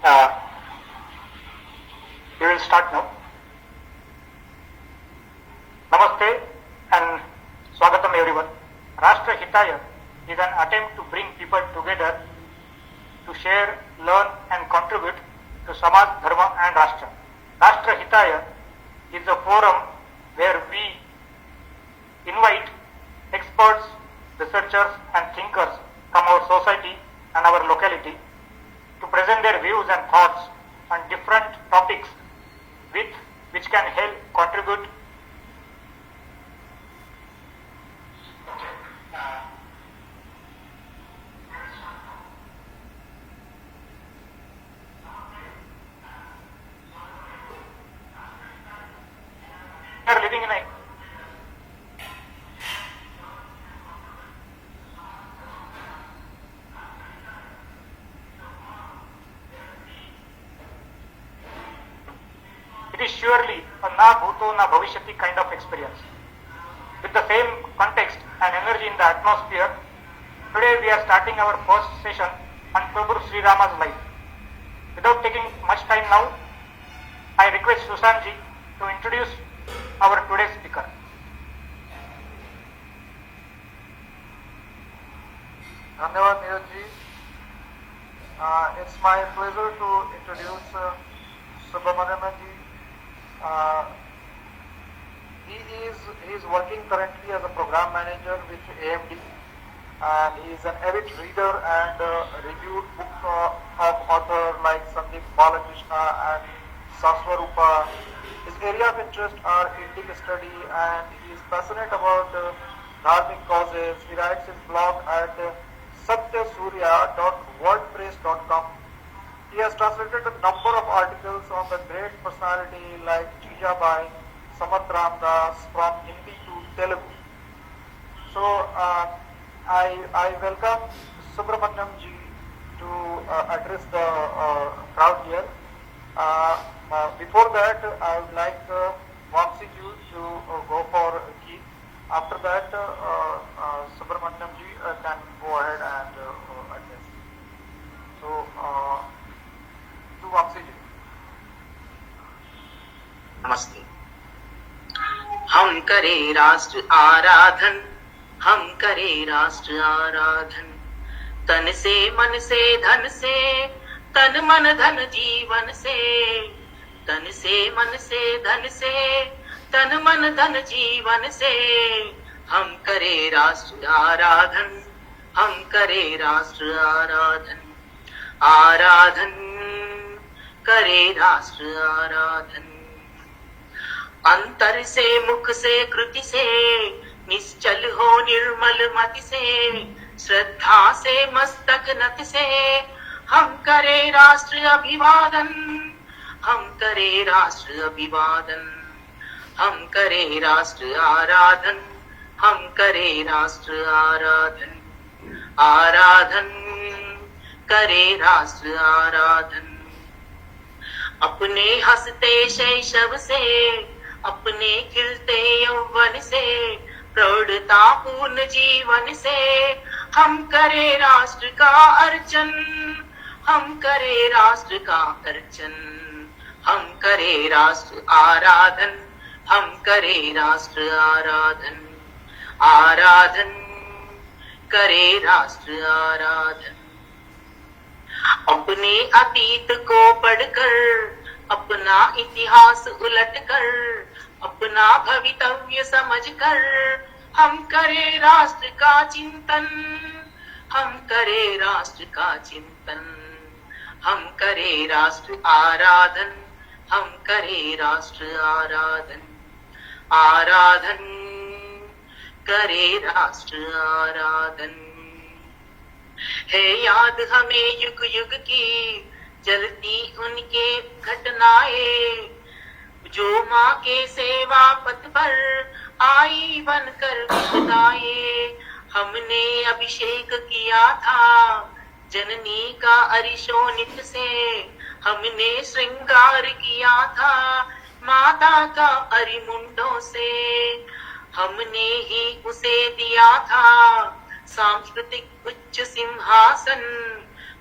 Uh, we will start now. Namaste and Swagatam everyone. Rashtra Hitaya is an attempt to bring people together to share, learn and contribute to Samaj, Dharma and Rashtra. Rashtra Hitaya is a forum where we invite experts, researchers and thinkers from our society and our locality to present their views and thoughts on different topics which can help contribute we are living in a it is surely a na bhuto na bhavishyati kind of experience. With the same context and energy in the atmosphere, today we are starting our first session on Prabhu Sri Rama's life. Without taking much time now, I request Susanji to introduce our today's speaker. Dhanyavad Neeraj ji. It's my pleasure to introduce Subramaniam ji. He is working currently as a program manager with AMD, and he is an avid reader and reviewed books of authors like Sandeep Balakrishna and Saswarupa. His area of interest are Indic study, and he is passionate about dharmic causes. He writes his blog at satyasurya.wordpress.com. He has translated a number of articles on the great personality like Jijabai, Samat Ramdas from Hindi to Telugu. So I welcome Subramaniam ji to address the crowd here. Before that, I would like Vamsi ji to go for key. After that, Subramaniam ji can go ahead and address. So, to Vamsi ji. नमस्ते। हम करें राष्ट्र आराधन, हम करें राष्ट्र आराधन, तन से मन से धन से, तन मन धन जीवन से, तन से मन से धन से, तन मन धन जीवन से, हम करें राष्ट्र आराधन, हम करें राष्ट्र आराधन, आराधन करें राष्ट्र आराधन। अंतर से मुख से कृति से, निश्चल हो निर्मल मति से, श्रद्धा से मस्तक नत से, हम करें राष्ट्र अभिवादन, हम करें राष्ट्र अभिवादन, हम करें राष्ट्र आराधन, हम करें राष्ट्र आराधन, आराधन करें राष्ट्र आराधन। अपने हंसते शैशव से, अपने खिलते यौवन से, प्रौढ़ता पूर्ण जीवन से, हम करें राष्ट्र का अर्चन, हम करें राष्ट्र का अर्चन, हम करें राष्ट्र आराधन, हम करें राष्ट्र आराधन, आराधन करें राष्ट्र आराधन। अपने अतीत को पढ़कर, अपना इतिहास उलटकर, अपना भवितव्य समझकर, हम करें राष्ट्र का चिंतन, हम करें राष्ट्र का चिंतन, हम करें राष्ट्र आराधन, हम करें राष्ट्र आराधन, आराधन करें राष्ट्र आराधन। है याद हमें युग युग की, जलती उनके घटनाएं, जो माँ के सेवा पथ पर आई बनकर विपदाएं। हमने अभिषेक किया था जननी का अरिशोनित से, हमने श्रृंगार किया था माता का अरिमुंडों से, हमने ही उसे दिया था सांस्कृतिक उच्च सिंहासन,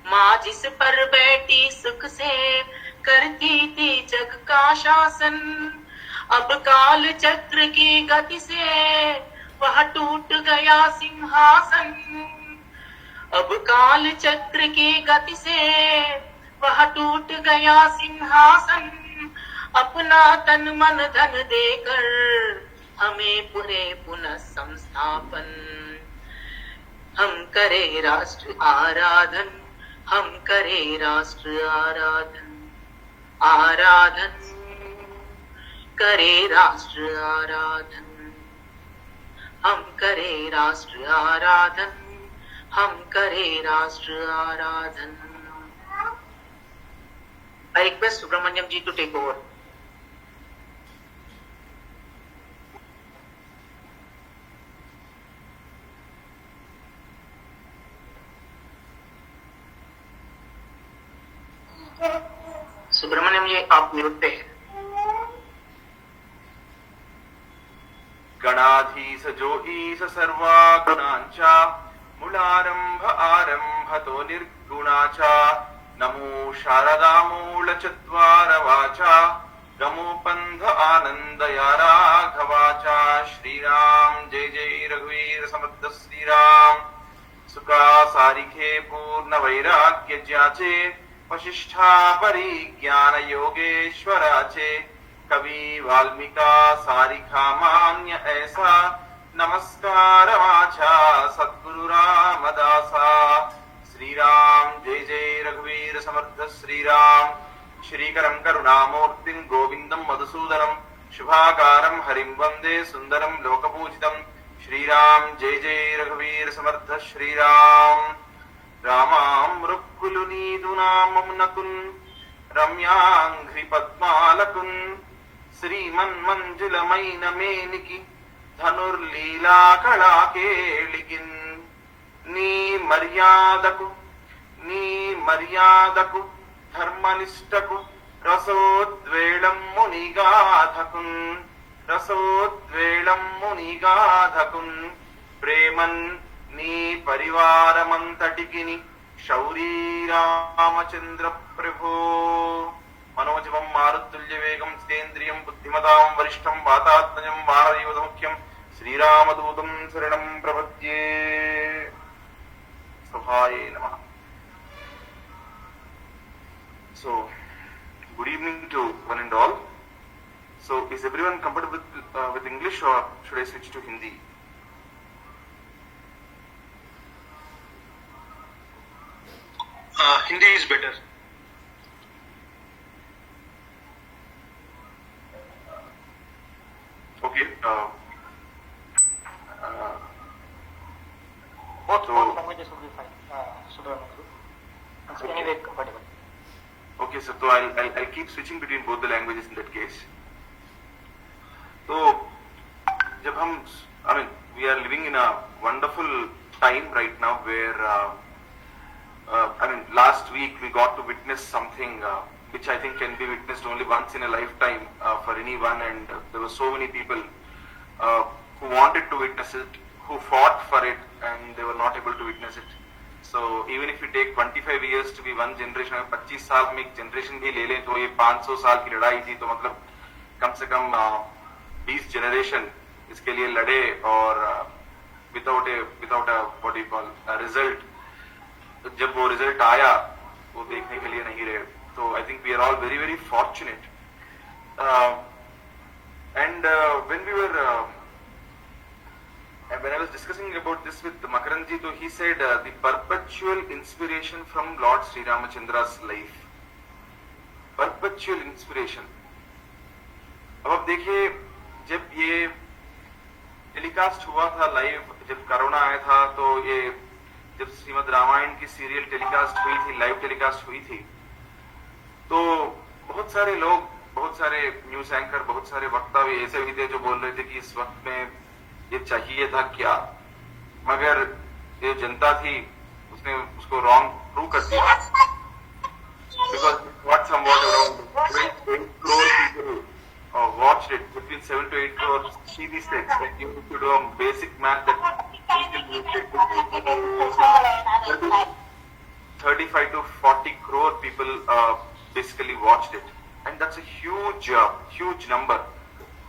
माँ जिस पर बैठी सुख से करती थी जग का शासन, अब काल चक्र की गति से वह टूट गया सिंहासन। अब काल चक्र की गति से वह टूट गया सिंहासन। अपना तन मन धन देकर हमें पुरे पुनः संस्थापन। हम करे राष्ट्र आराधन, हम करे राष्ट्र आराधन, आराधन करे राष्ट्र आराधन, हम करे राष्ट्र आराधन, हम करे राष्ट्र आराधन। I request Subramaniam ji to take over. Subramaniam जी आप म्यूट पे हैं। गणाधीश जो ईश सर्वा गुणांचा मूलारंभ आरंभतो निर्गुणाचा नमो शारदा मूल चत्वार वाचा गमोपंध आनंदया राघवाचा। श्रीराम जय जय रघुवीर समर्थ श्रीराम। सुखा सारिखे पूर्ण वैराग्य ज्याचे वशिष्ठा परिज्ञान योगेश्वराचे। कवि वाल्मीका सारिखा मान्य ऐसा नमस्कार वाचा सद्गुरु रामदासा। श्रीराम जय जय रघुवीर समर्थ श्रीराम। श्रीकरं करुणामूर्तिं गोविंदं मधुसूदनं शुभाकारं हरिं वन्दे सुन्दरं लोकपूजितं। श्रीराम जय जय रघुवीर समर्थ श्रीराम। రామామృక్కులు నీదు నామమునకున్ రమ్యాంఘ్రి పద్మాలకున్ శ్రీమన్మంజులమైన మేనికి ధనుర్లీలా కళాకేళిగిన్ నీ మర్యాదకు ధర్మనిష్టకు రసోద్వేళం మునిగాధకున్ ప్రేమన్ నీ పరివారమంతటికిని శౌరీ రామచంద్ర ప్రభో। మనోజవం మారుతుల్య వేగం జితేంద్రియం బుద్ధిమతాం వరిష్టం వాతాత్మజం వానరయూథ ముఖ్యం శ్రీరామదూతం శరణం ప్రపద్యే। సభాయే నమః। So, good evening to one and all. So, is everyone comfortable with English or should I switch to Hindi? Hindi is better. Okay. Both languages will be fine. Subramaniam. Anyway, compatible. Okay, so I'll keep switching between both the languages in that case. So, जब हम, we are living in a wonderful time right now where, last week we got to witness something which I think can be witnessed only once in a lifetime for anyone, and there were so many people who wanted to witness it, who fought for it, and they were not able to witness it. So even if you take 25 years to be one generation, 25 साल में एक generation भी ले लें तो ये 500 साल की लड़ाई थी, तो मतलब कम से कम 20 generation इसके लिए लड़े, और without a what do you call a result, जब वो रिजल्ट आया वो देखने के लिए नहीं रहे। तो I think we are all very very fortunate. And when we were when I was discussing about this with Makaran ji, so he said the perpetual inspiration from Lord Sri Ramachandra's life, perpetual inspiration। अब आप देखिए, जब ये telecast हुआ था live, जब corona आया था, तो ये जब श्रीमद् रामायण की सीरियल टेलीकास्ट हुई थी, लाइव टेलीकास्ट हुई थी, तो बहुत सारे लोग, बहुत सारे न्यूज एंकर, बहुत सारे वक्ता भी ऐसे भी थे जो बोल रहे थे कि इस वक्त में ये चाहिए था क्या, मगर ये जनता थी उसने उसको रॉन्ग प्रूव कर दिया। Because what somewhat around 20 crore people watched it, between 7 to 8 crore TV sets, and you need to do a basic math that 35 to 40 crore people basically watched it, and that's a huge number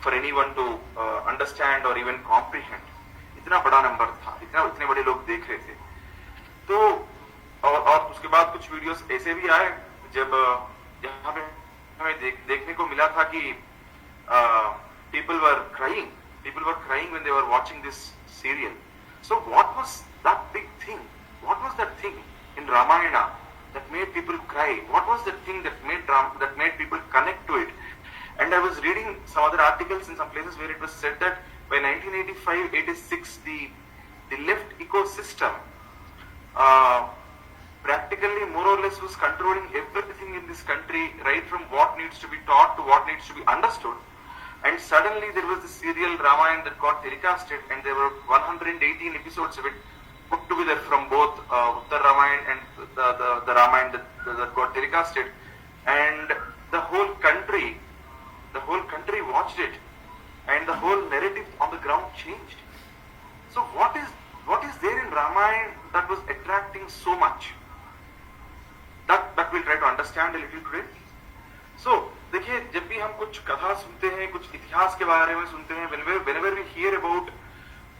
for anyone to understand or even comprehend. इतना बड़ा number था, इतने बड़े लोग देख रहे थे. तो और उसके बाद कुछ वीडियोस ऐसे भी आए जब यहाँ पे हमें देखने को मिला था कि people were crying when they were watching this serial. So what was that big thing? What was that thing in Ramayana that made people cry? What was the thing that made people connect to it? And I was reading some other articles in some places where it was said that by 1985-86 the left ecosystem practically more or less was controlling everything in this country, right from what needs to be taught to what needs to be understood. And suddenly there was this serial Ramayana that got telecasted, and there were 118 episodes of it put together from both Uttar Ramayana and the Ramayana that got telecasted, and the whole country watched it, and the whole narrative on the ground changed. So what is there in Ramayana that was attracting so much? That we'll try to understand a little today. So देखिए, जब भी हम कुछ कथा सुनते हैं, कुछ इतिहास के बारे में सुनते हैं, whenever we hear about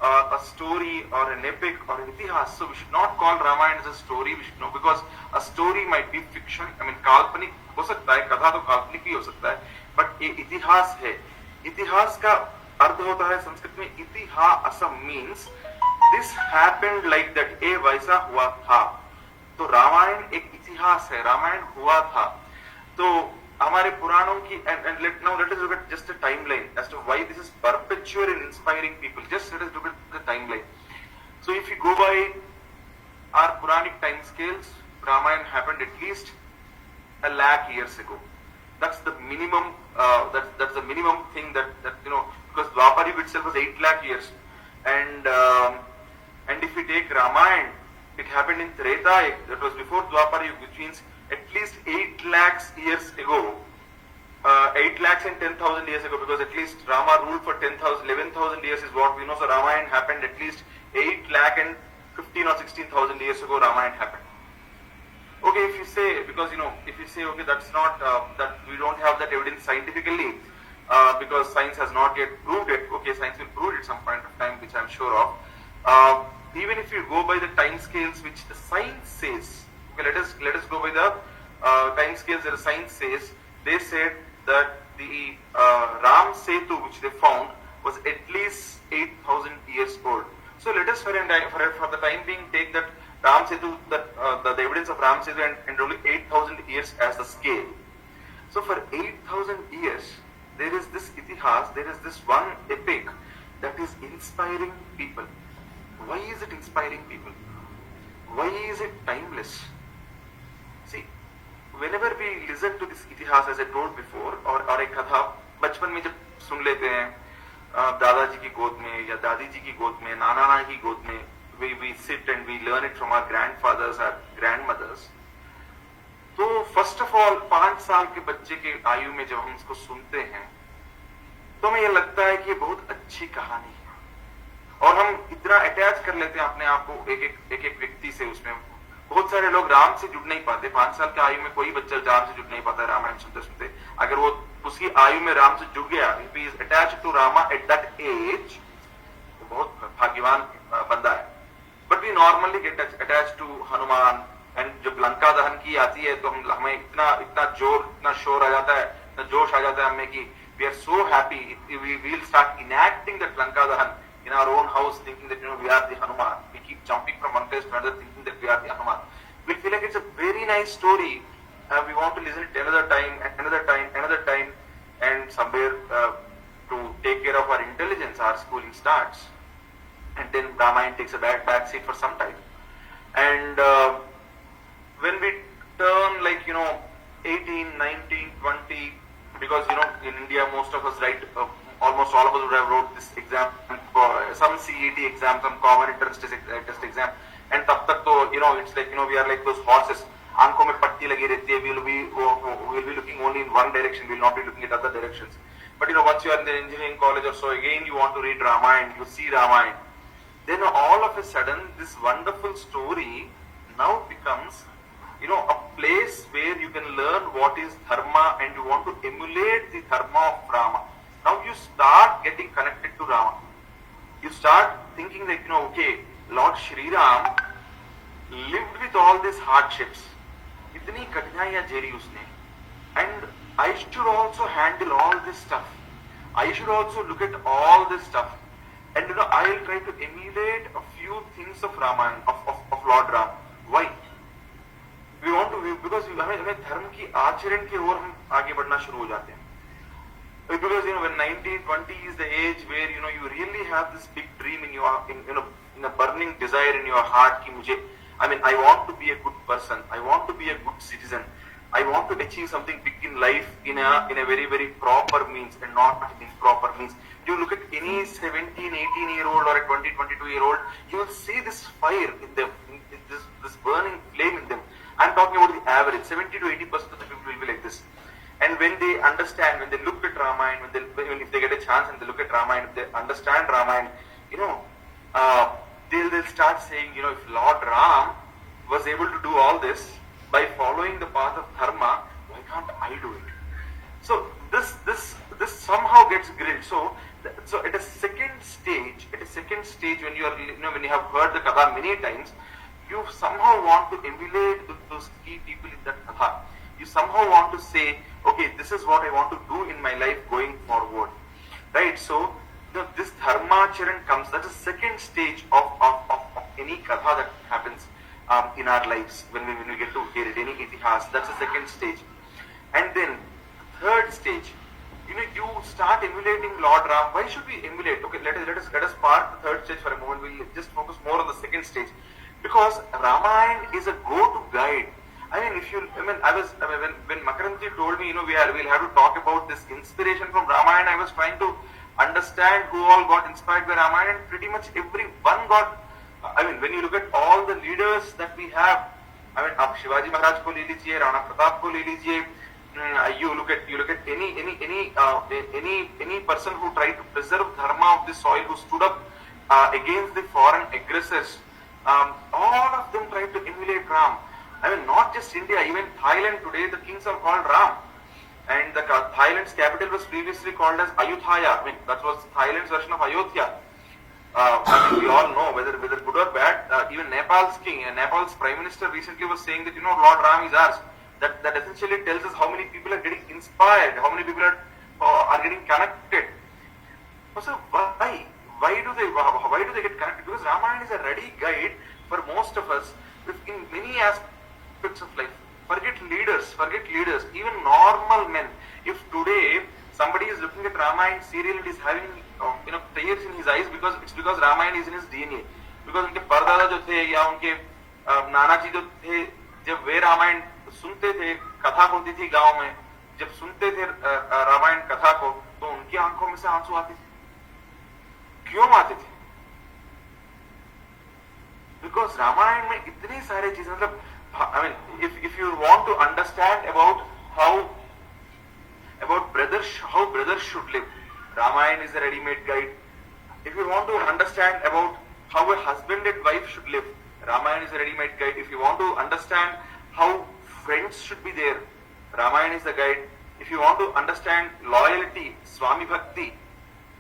a story or an epic or an itihas, so we should not call Ramayana as a story. We should know, because a story might be fiction. I mean, काल्पनिक हो सकता है, कथा तो काल्पनिक भी हो सकता है, but ये इतिहास है. इतिहास का अर्थ होता है संस्कृत में इतिहासम, means this happened like that, ये वैसा हुआ था. तो रामायण एक इतिहास है, रामायण हुआ था. तो हमारे पुराणों की and let us look at just a timeline as to why this is perpetual and inspiring people. Just let us look at the timeline. So if you go by our Puranic time scales, Ramayana happened at least 1,00,000 years ago. That's the minimum. That's the minimum thing that because Dwapar Yuga itself was 8,00,000 years, and if we take Ramayana, it happened in Treta Yuga, that was before Dwapar Yuga, which means at least 8,00,000 years ago, 8,10,000 years ago, because at least Rama ruled for 11,000 years is what we know. So Ramayana happened at least 8,15,000 or 16,000 years ago. Ramayana happened. Okay, if you say, because okay, that's not that we don't have that evidence scientifically, because science has not yet proved it. Okay, science will prove it at some point of time, which I'm sure of. Even if you go by the time scales which the science says, okay, let us go by the time scales that the science says. They said that the Ram Setu which they found was at least 8,000 years old. So let us for the time being take that Ram Setu, the evidence of Ram Setu and only 8,000 years as the scale. So for 8,000 years there is this itihas, there is this one epic that is inspiring people. Why is it inspiring people? Why is it timeless? See, whenever we listen to this itihas, as I told before, और एक कथा बचपन में जब सुन लेते हैं दादाजी की गोद में या दादी जी की गोद में, नाना नानी की गोद में, we sit and we learn it from our grandfathers, our grandmothers. तो first of all 5 साल के बच्चे के आयु में जब हम इसको सुनते हैं तो हमें ये लगता है कि ये बहुत अच्छी कहानी है, और हम इतना अटैच कर लेते हैं अपने आप को एक व्यक्ति से. उसमें बहुत सारे लोग राम से जुड़ नहीं पाते. 5 साल के आयु में कोई बच्चा राम से जुड़ नहीं पाता है रामायण सुनते सुनते. अगर वो उसकी आयु में राम से जुड़ गया, if he is attached to Rama at that age, तो बहुत भाग्यवान बंदा है. But we normally get attached to Hanuman, and जब लंका दहन की आती है तो हमें इतना शोर आ जाता है, इतना जोश आ जाता है हमें कि we are so happy. We will start enacting that Lanka Dahan in our own house, thinking that we are the Hanuman. We keep jumping from one place to another, thinking that we are the Hanuman. We feel like it's a very nice story. We want to listen to it another time, and somewhere to take care of our intelligence, our schooling starts, and then Ramayana takes a back seat for some time. And when we turn 18, 19, 20, because in India most of us write, almost all of us would have wrote this exam for some CET exam, some common entrance test exam, and tab tak to it's like we are like those horses, aankhon mein patti lagi rehti hai. We'll be looking only in one direction, we'll not be looking at other directions. But once you are in the engineering college or so, again you want to read Ramayana, you see Ramayana, then all of a sudden this wonderful story now becomes a place where you can learn what is dharma and you want to emulate the dharma of Rama. Now you start getting connected to Rama. You start thinking like, okay, Lord Shri Ram lived with all these hardships. Itni kathinaiyaan jheli usne. And I should also handle all this stuff. I should also look at all this stuff. And I will try to emulate a few things of Ramayana, of Lord Ram. Why? We want to, because हमें धर्म की आचरण की ओर हम आगे बढ़ना शुरू हो जाते हैं. Because when 19, 20 is the age where you really have this big dream in your in a burning desire in your heart कि मुझे, I want to be a good person. I want to be a good citizen. I want to achieve something big in life in a very, very proper means and not in improper means. You look at any 17, 18-year-old or a 20, 22-year-old, you will see this fire in them, this burning flame in them. I'm talking about the average. 70 to 80% of the people will be like this. And when they understand, when they look at Ramayana, even if they get a chance and they look at Ramayana, if they understand Ramayana, they'll start saying, if Lord Ram was able to do all this by following the path of dharma, why can't I do it? So this somehow gets grilled. So at a second stage, when you are, when you have heard the katha many times, you somehow want to emulate those key people in that katha. You somehow want to say, okay, this is what I want to do in my life going forward, right? So this dharma charan comes. That's the second stage of any katha that happens in our lives when we get to hear it. Any itihas, that's the second stage. And then third stage, you start emulating Lord Ram. Why should we emulate? Okay, let us park the third stage for a moment. We'll just focus more on the second stage, because Ramayana is a go-to guide. When Makaranji told me, we'll have to talk about this inspiration from Ramayana, I was trying to understand who all got inspired by Ramayana, and pretty much everyone got. When you look at all the leaders that we have, आप शिवाजी महाराज को ले लीजिए, राणा प्रताप को ले लीजिए, you look at any person who tried to preserve dharma of the soil, who stood up against the foreign aggressors, all of them tried to emulate Ram. Not just India, even Thailand today, the kings are called Ram. And the Thailand's capital was previously called as Ayutthaya. That was Thailand's version of Ayodhya. We all know, whether good or bad, even Nepal's king and Nepal's prime minister recently was saying that, Lord Ram is ours. That essentially tells us how many people are getting inspired, how many people are getting connected. So why do they get connected? Because Ramayana is a ready guide for most of us in many aspects of life. Forget leaders, even normal men. If today somebody is looking at Ramayana serial and is having tears in his eyes, it's because Ramayana is in his DNA. Because उनके परदादा जो थे या उनके नाना जी जो थे, जब वे रामायण सुनते थे, कथा होती थी गांव में, जब सुनते थे रामायण कथा को, तो उनकी आंखों में से आंसू आते थे. क्यों आते थे? Because रामायण में इतनी सारी चीजें, मतलब if you want to understand about how brothers should live, Ramayana is a ready-made guide. If you want to understand about how a husband and wife should live, Ramayana is a ready-made guide. If you want to understand how friends should be there, Ramayana is the guide. If you want to understand loyalty, Swami Bhakti,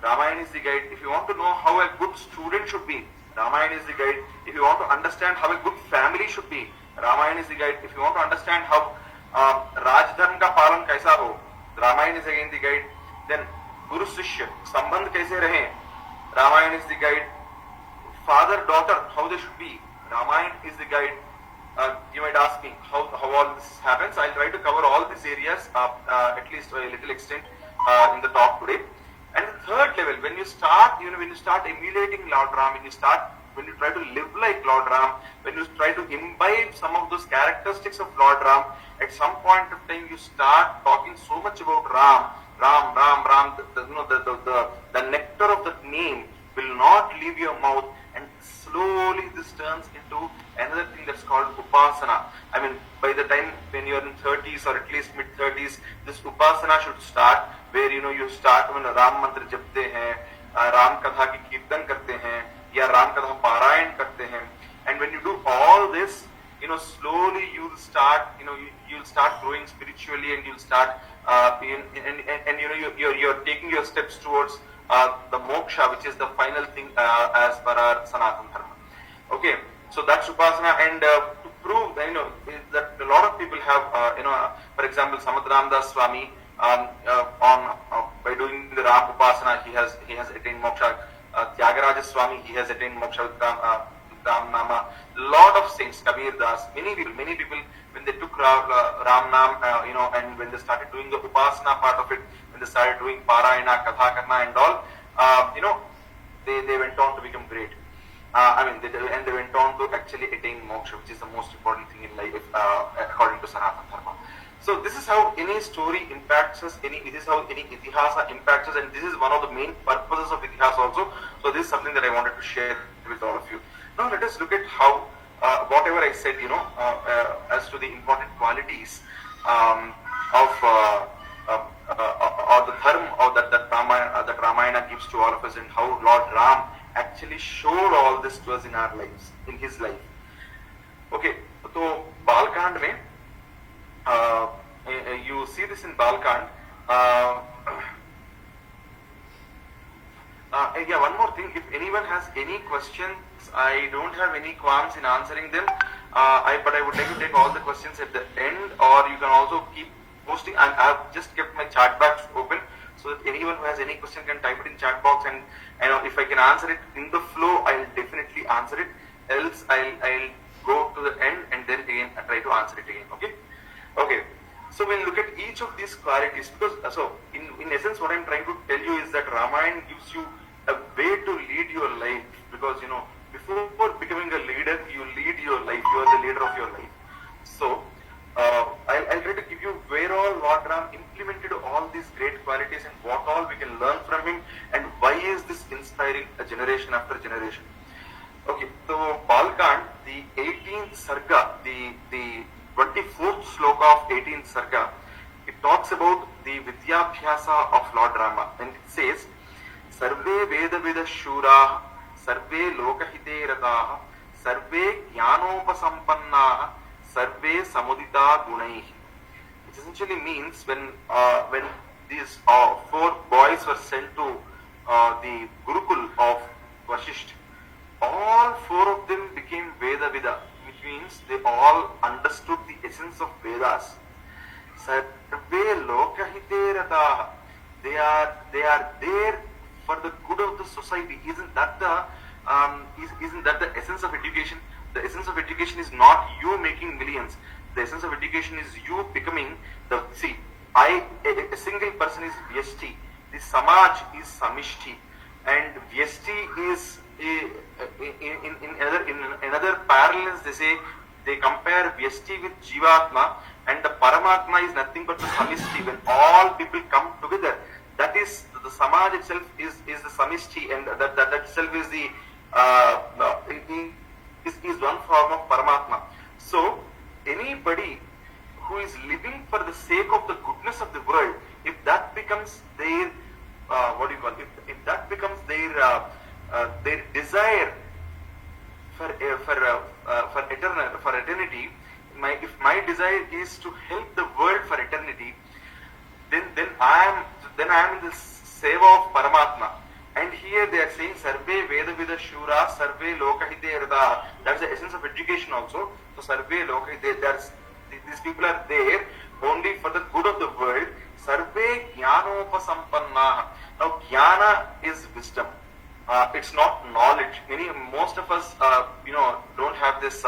Ramayana is the guide. If you want to know how a good student should be, Ramayana is the guide. If you want to understand how a good family should be, Ramayana is the guide. If you want to understand how Rajdharm ka palan kaisa ho, Ramayana is again the guide. Then Guru Shishya, Sambandh kaise rahe, Ramayana is the guide. Father, daughter, how they should be, Ramayana is the guide. You might ask me how all this happens. I'll try to cover all these areas at least to a little extent in the talk today. And the third level, when you start emulating Lord Ram, when you try to live like Lord Ram, when you try to imbibe some of those characteristics of Lord Ram, at some point of time you start talking so much about Ram. The nectar of that name will not leave your mouth, and slowly this turns into another thing that's called upasana. By the time when you're in 30s or at least mid-30s, this upasana should start, where you start when Ram mantra japte hain, Ram katha ki kirtan karte hain, या राम कथा पारायण करते हैं. And when you do all this, slowly you'll start, you'll start growing spiritually, and you'll start, and you're taking your steps towards the moksha, which is the final thing as per our Sanatana Dharma. Okay, so that's Upasana, and to prove, that a lot of people have, for example, Samadram Das Swami, by doing the Ram Upasana, he has attained moksha. Tyagaraja Swami, he has attained moksha with Ram Nama. Lot of saints, Kabir Das, many people, when they took Ram Nam, and when they started doing the Upasana part of it, when they started doing Parayana, Katha Karna and all, they went on to become great. They went on to actually attain moksha, which is the most important thing in life, according to Sanatana Dharma. So this is how any story impacts us, this is how any itihasa impacts us, and this is one of the main purposes of itihasa also. So this is something that I wanted to share with all of you. Now let us look at how, whatever I said, as to the important qualities of or the dharma, or that Ramayana gives to all of us, and how Lord Ram actually showed all this to us in our lives, in his life. Okay, so Balkand mein, you see this in Balkand. Yeah, one more thing. If anyone has any questions, I don't have any qualms in answering them. But I would like to take all the questions at the end, or you can also keep posting. I've just kept my chat box open, so that anyone who has any question can type it in chat box, and if I can answer it in the flow, I'll definitely answer it. Else, I'll go to the end and then again I try to answer it again. Okay. So we'll look at each of these qualities, because in essence what I'm trying to tell you is that Ramayana gives you a way to lead your life, because before becoming a leader, you lead your life, you are the leader of your life. So I'll try to give you where all Lord Ram implemented all these great qualities, and what all we can learn from him, and why is this inspiring a generation after generation. Okay, so Balkand, the 18th Sarga, the 24th sloka of 18th Sarga, it talks about the Vidyabhyasa of Lord Rama, and it says, Sarve Vedavida Shura, Sarve Lokahite Rataha, Sarve Jnanopasampannaha, Sarve Samudita Gunaihi. Which essentially means when these 4 boys were sent to the Gurukul of Vasishtha, all 4 of them became Vedavida, which means they all understood the essence of Vedas. Sarve Lokahite Rataha, they are there for the good of the society. Isn't that the essence of education? The essence of education is not you making millions. The essence of education is you becoming a single person is Vyashti, the Samaj is Samishti, and Vyashti is in another parallels they compare Vyashti with Jivatma, and the Paramatma is nothing but the Samishti. When all people come together, that is the Samaj itself is the Samishti, and that itself is the is one form of Paramatma. So anybody who is living for the sake of the goodness of the world, if that becomes their if that becomes their desire for eternity, if my desire is to help the world for eternity, then I am in the seva of Paramatma. And here they are saying Sarve Vedavida Shura, Sarve Lokahite Rada. That's the essence of education also. So Sarve Lokahite, these people are there only for the good of the world. Sarve Jnanopasampannaha. Now Jnana is wisdom. It's not knowledge. Most of us, don't have this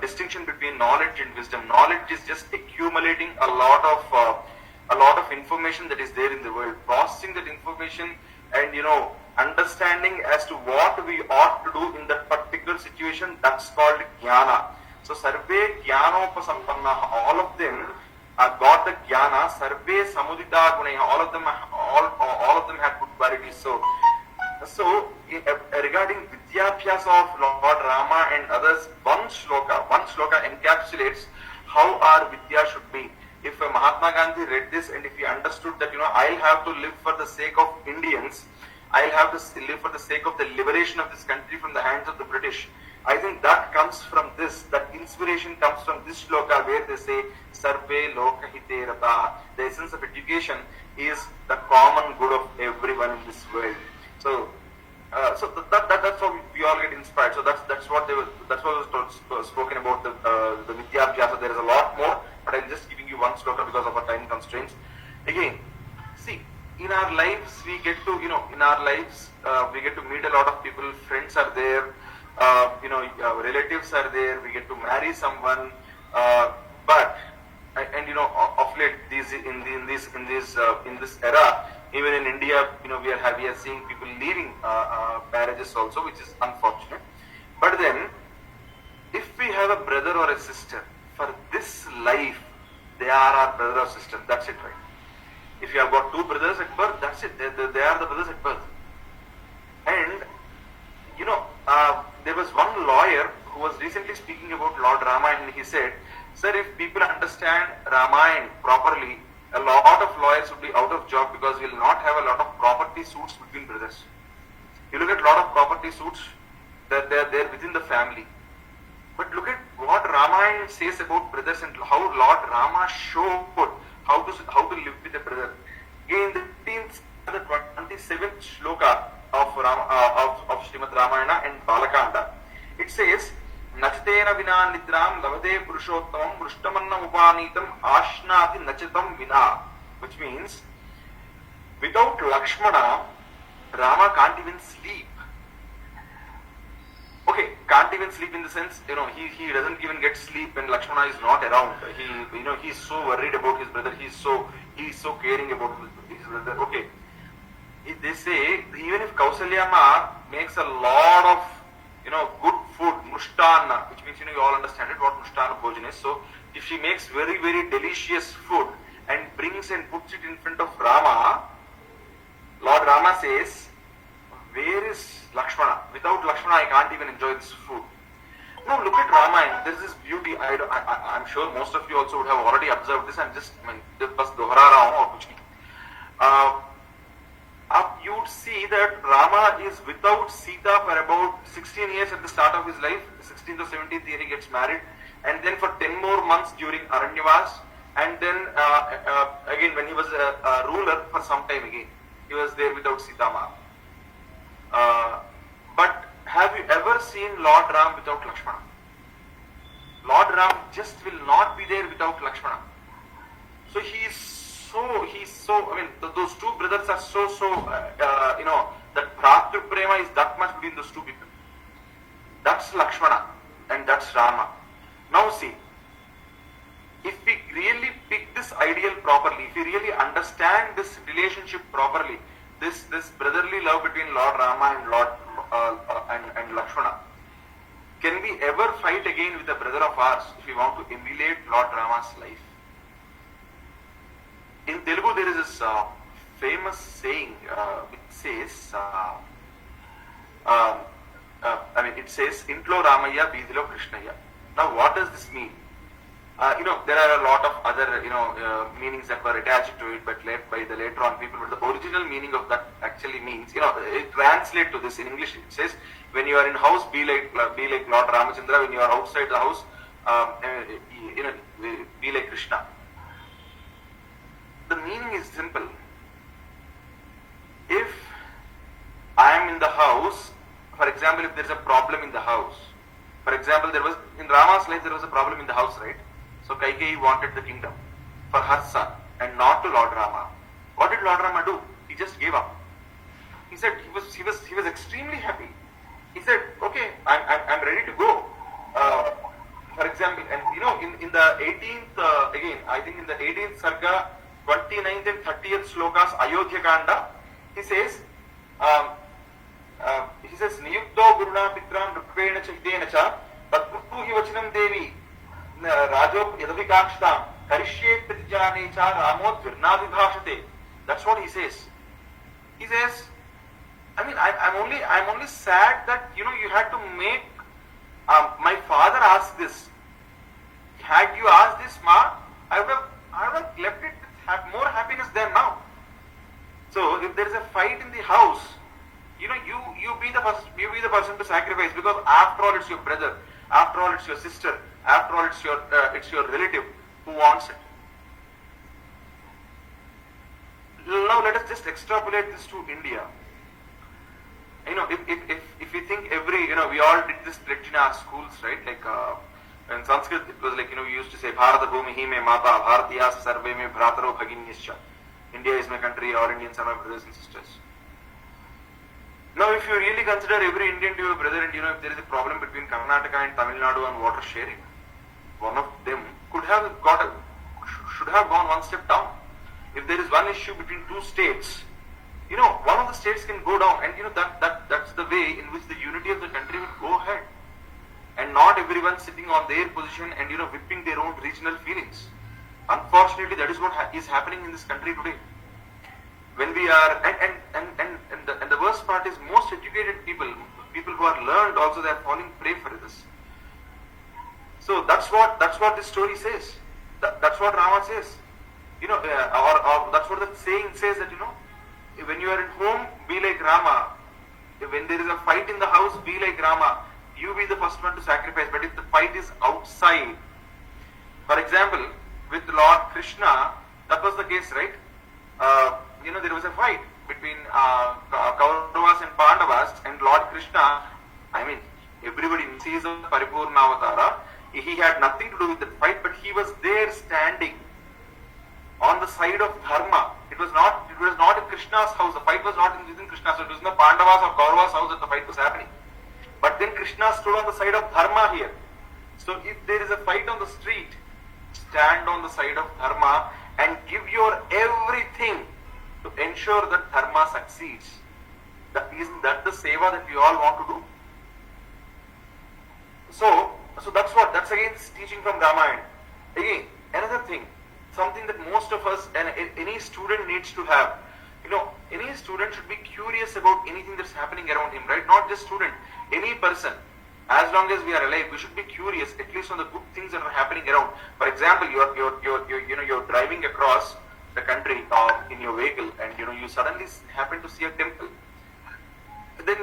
distinction between knowledge and wisdom. Knowledge is just accumulating a lot of information that is there in the world, processing that information, and understanding as to what we ought to do in that particular situation. That's called jnana. So Sarve Jnanopasampannaha, all of them got the jnana. Sarve Samudita Gunaiha, all of them had good qualities. So regarding Vidyabhyasa of Lord Rama and others, one shloka encapsulates how our Vidya should be. If Mahatma Gandhi read this, and if he understood that I'll have to live for the sake of Indians, I'll have to live for the sake of the liberation of this country from the hands of the British, I think that comes from this, that inspiration comes from this shloka where they say, Sarve loka hite rata. The essence of education is the common good of everyone in this world. So, that's how we all get inspired. So that's what was spoken about the Vidyabhyasa. There is a lot more, but I'm just giving you one shloka because of our time constraints. Again, see, in our lives we get to we get to meet a lot of people. Friends are there, relatives are there. We get to marry someone, but of late in this era, even in India, we are seeing people leaving marriages also, which is unfortunate. But then, if we have a brother or a sister for this life, they are our brother or sister. That's it, right? If you have got two brothers at birth, that's it. They are the brothers at birth. And there was one lawyer who was recently speaking about Lord Rama, and he said, "Sir, if people understand Ramayana properly, a lot of lawyers would be out of job because we will not have a lot of property suits between brothers. You look at a lot of property suits, that they are there within the family. But look at what Ramayana says about brothers and how Lord Rama showed how to live with a brother. Again, the 27th shloka of Srimad Ramayana and Balakanda. It says, Nachatena vina nidram lavade purushottamam mrushtamanna upanitam ashnati nachatam vina. Which means, without Lakshmana, Rama can't even sleep. Okay, can't even sleep in the sense, he doesn't even get sleep when Lakshmana is not around. He's so worried about his brother. He's so caring about his brother. Okay, they say even if Kausalya Ma makes a lot of good food, mushtana, which means you all understand it what mushtana bhojan is. So if she makes very very delicious food and brings and puts it in front of Rama, Lord Rama says, where is Lakshmana? Without Lakshmana, I can't even enjoy this food. Now look at Ramayana. There is this beauty. I'm sure most of you also would have already observed this. Bas dohra raha hu aur kuch nahi. You would see that Rama is without Sita for about 16 years at the start of his life. 16th or 17th year he gets married, and then for 10 more months during Aranyavas, and then again when he was a ruler for some time again, he was there without Sita Ma. But have you ever seen Lord Ram without Lakshmana? Lord Ram just will not be there without Lakshmana. So those two brothers are that Bhratru Prema is that much between those two people. That's Lakshmana and that's Rama. Now see, if we really pick this ideal properly, if we really understand this relationship properly, this brotherly love between Lord Rama and and Lakshmana, can we ever fight again with a brother of ours if we want to emulate Lord Rama's life? In Telugu there is this famous saying which says, it says, Intlo Ramaya, Beedhilo Krishnaya. Now what does this mean? There are a lot of other, meanings that were attached to it, but by the later on people. But the original meaning of that actually means, it translates to this in English. It says, when you are in house, be like Lord Ramachandra. When you are outside the house, be like Krishna. The meaning is simple. If I am in the house, for example, if there is a problem in the house, for example, in Rama's life there was a problem in the house, right? So Kaikeyi wanted the kingdom for her son and not to Lord Rama. What did Lord Rama do? He just gave up. He said he was extremely happy. He said, okay, I'm ready to go. For example, and in the 18th again, I think in the 18th Sarga, 29th and 30th slokas Ayodhya Kanda, he says Niyukto Guruna Pitram Rukvena Chahdena Cha Tatputu Hi Vachanam Devi Rajop Yadavikakshtam Karishye Pratijane Cha Ramot Virnavibhashate. That's what he says. He says, I'm only sad that you had to make my father ask this. Had you asked this, Ma, I would have left it with more happiness than now. So if there is a fight in the house, you be the person to sacrifice, because after all it's your brother, after all it's your sister, after all it's your relative who wants it. Now let us just extrapolate this to India. If we think we all did this pledge in our schools, right? Like in Sanskrit, it was like, we used to say, Bharata Bhumi hi me mata, Bharatiyas sarve me bhrataro bhaginyascha. India is my country, all Indians are my brothers and sisters. Now, if you really consider every Indian to be a brother, and if there is a problem between Karnataka and Tamil Nadu on water sharing, one of them should have gone one step down. If there is one issue between two states, one of the states can go down, and that's the way in which the unity of the country will go ahead, and not everyone sitting on their position and whipping their own regional feelings. Unfortunately, that is what is happening in this country today. When we are and the worst part is, most educated people who are learned also, they are falling prey for this. So that's what this story says. That's what Rama says. Or that's what the saying says, that when you are at home, be like Rama. When there is a fight in the house, be like Rama. You be the first one to sacrifice. But if the fight is outside, for example, with Lord Krishna, that was the case, right? There was a fight between Kauravas and Pandavas, and Lord Krishna, everybody sees the Paripurnavatara, he had nothing to do with the fight, but he was there standing on the side of Dharma. It was not in Krishna's house. The fight was not within Krishna's house. It was in the Pandavas or Kauravas' house that the fight was happening. But then Krishna stood on the side of Dharma here. So if there is a fight on the street, stand on the side of Dharma and give your everything to ensure that Dharma succeeds. Isn't that the seva that we all want to do? So that's again teaching from Ramayana. Again, another thing, something that most of us and any student needs to have. Any student should be curious about anything that's happening around him, right? Not just student, any person. As long as we are alive, we should be curious, at least on the good things that are happening around. For example, you're driving across the country in your vehicle, and you suddenly happen to see a temple. Then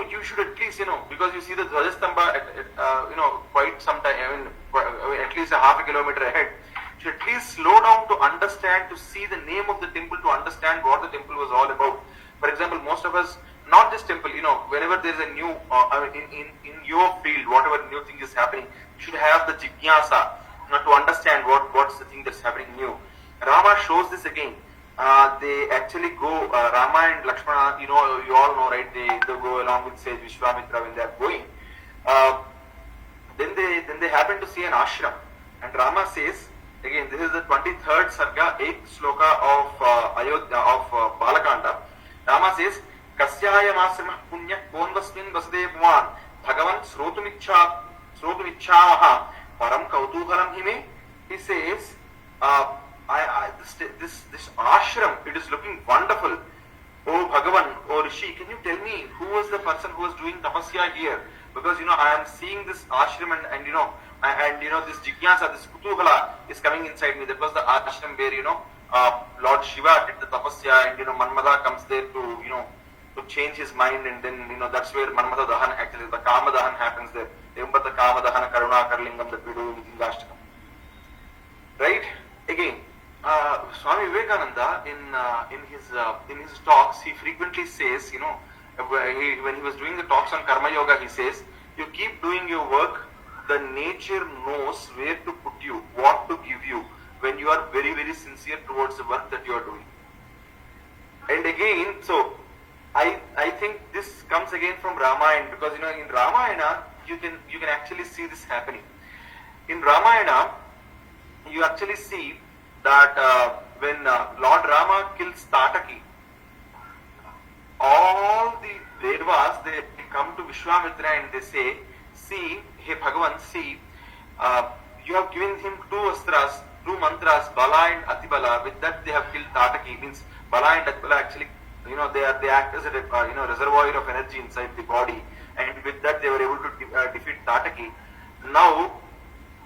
you should at least because you see the Dhwajastamba quite some time, at least a half a kilometer ahead. You should at least slow down to understand, to see the name of the temple, to understand what the temple was all about. For example, most of us, not just temple, whenever there is a new, in your field, whatever new thing is happening, you should have the jigyasa, to understand what's the thing that's happening new. Rama shows this again. They actually go, Rama and Lakshmana, you all know, right? They go along with sage Vishwamitra when they are going. Then they happen to see an ashram, and Rama says, again, this is the 23rd sarga, 8th sloka of Ayodhya, of Balakanda. Rama says, Kasyayam asramah punya konvasmin vasade bhuvan bhagavan srotumichhamaha param kautuhalam hime. He says, this ashram, it is looking wonderful. Oh Bhagavan, oh Rishi, can you tell me who was the person who was doing tapasya here? Because I am seeing this ashram and this jigyasa, this kutuhala is coming inside me. That was the ashram where Lord Shiva did the tapasya, and Manmada comes there to change his mind, and then that's where Manmada Dahan, actually the Kama Dahan happens there. Remember the Kama Dahana Karuna Karlingam that we do in Gingashtakam. Right? Again, Swami Vivekananda in his talks, he frequently says, when he was doing the talks on Karma Yoga, he says, you keep doing your work, the nature knows where to put you, what to give you, when you are very, very sincere towards the work that you are doing. And again, so I think this comes again from Ramayana, because in Ramayana you can actually see this happening. In Ramayana, you actually see that when Lord Rama kills Tataki, all the Vedvas, they come to Vishwamitra and they say, see, hey Bhagavan, see, you have given him two mantras, Bala and Atibala. With that they have killed Tataki. Means Bala and Atibala actually, they act as a reservoir of energy inside the body, and with that they were able to defeat Tataki. Now,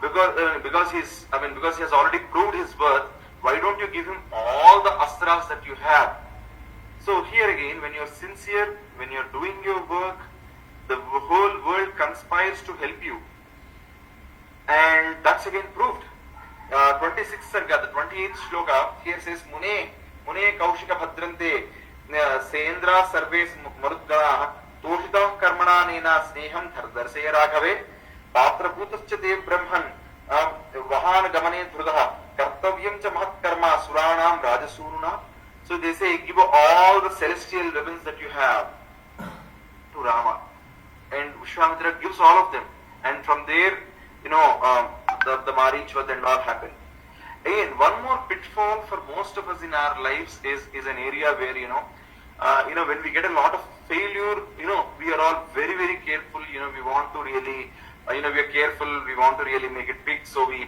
because he has already proved his worth, why don't you give him all the astras that you have? So here again, when you're sincere, when you're doing your work, the whole world conspires to help you. And that's again proved. 26th sarga, the 28th shloka, here says, Mune kaushika bhadraante sendra sarve marudgana toshita karmana nena sneham dardarse raghave patra bhutascha dev brahman vahan gamane dhrudaha kartavyam cha mahat karma suranam rajasuruna. So they say, give all the celestial weapons that you have to Rama. And Vishwamitra gives all of them. And from there, the Marichvad and all happen. Again, one more pitfall for most of us in our lives is an area where, when we get a lot of failure, we are all very, very careful. We want to really, we are careful. We want to really make it big. So we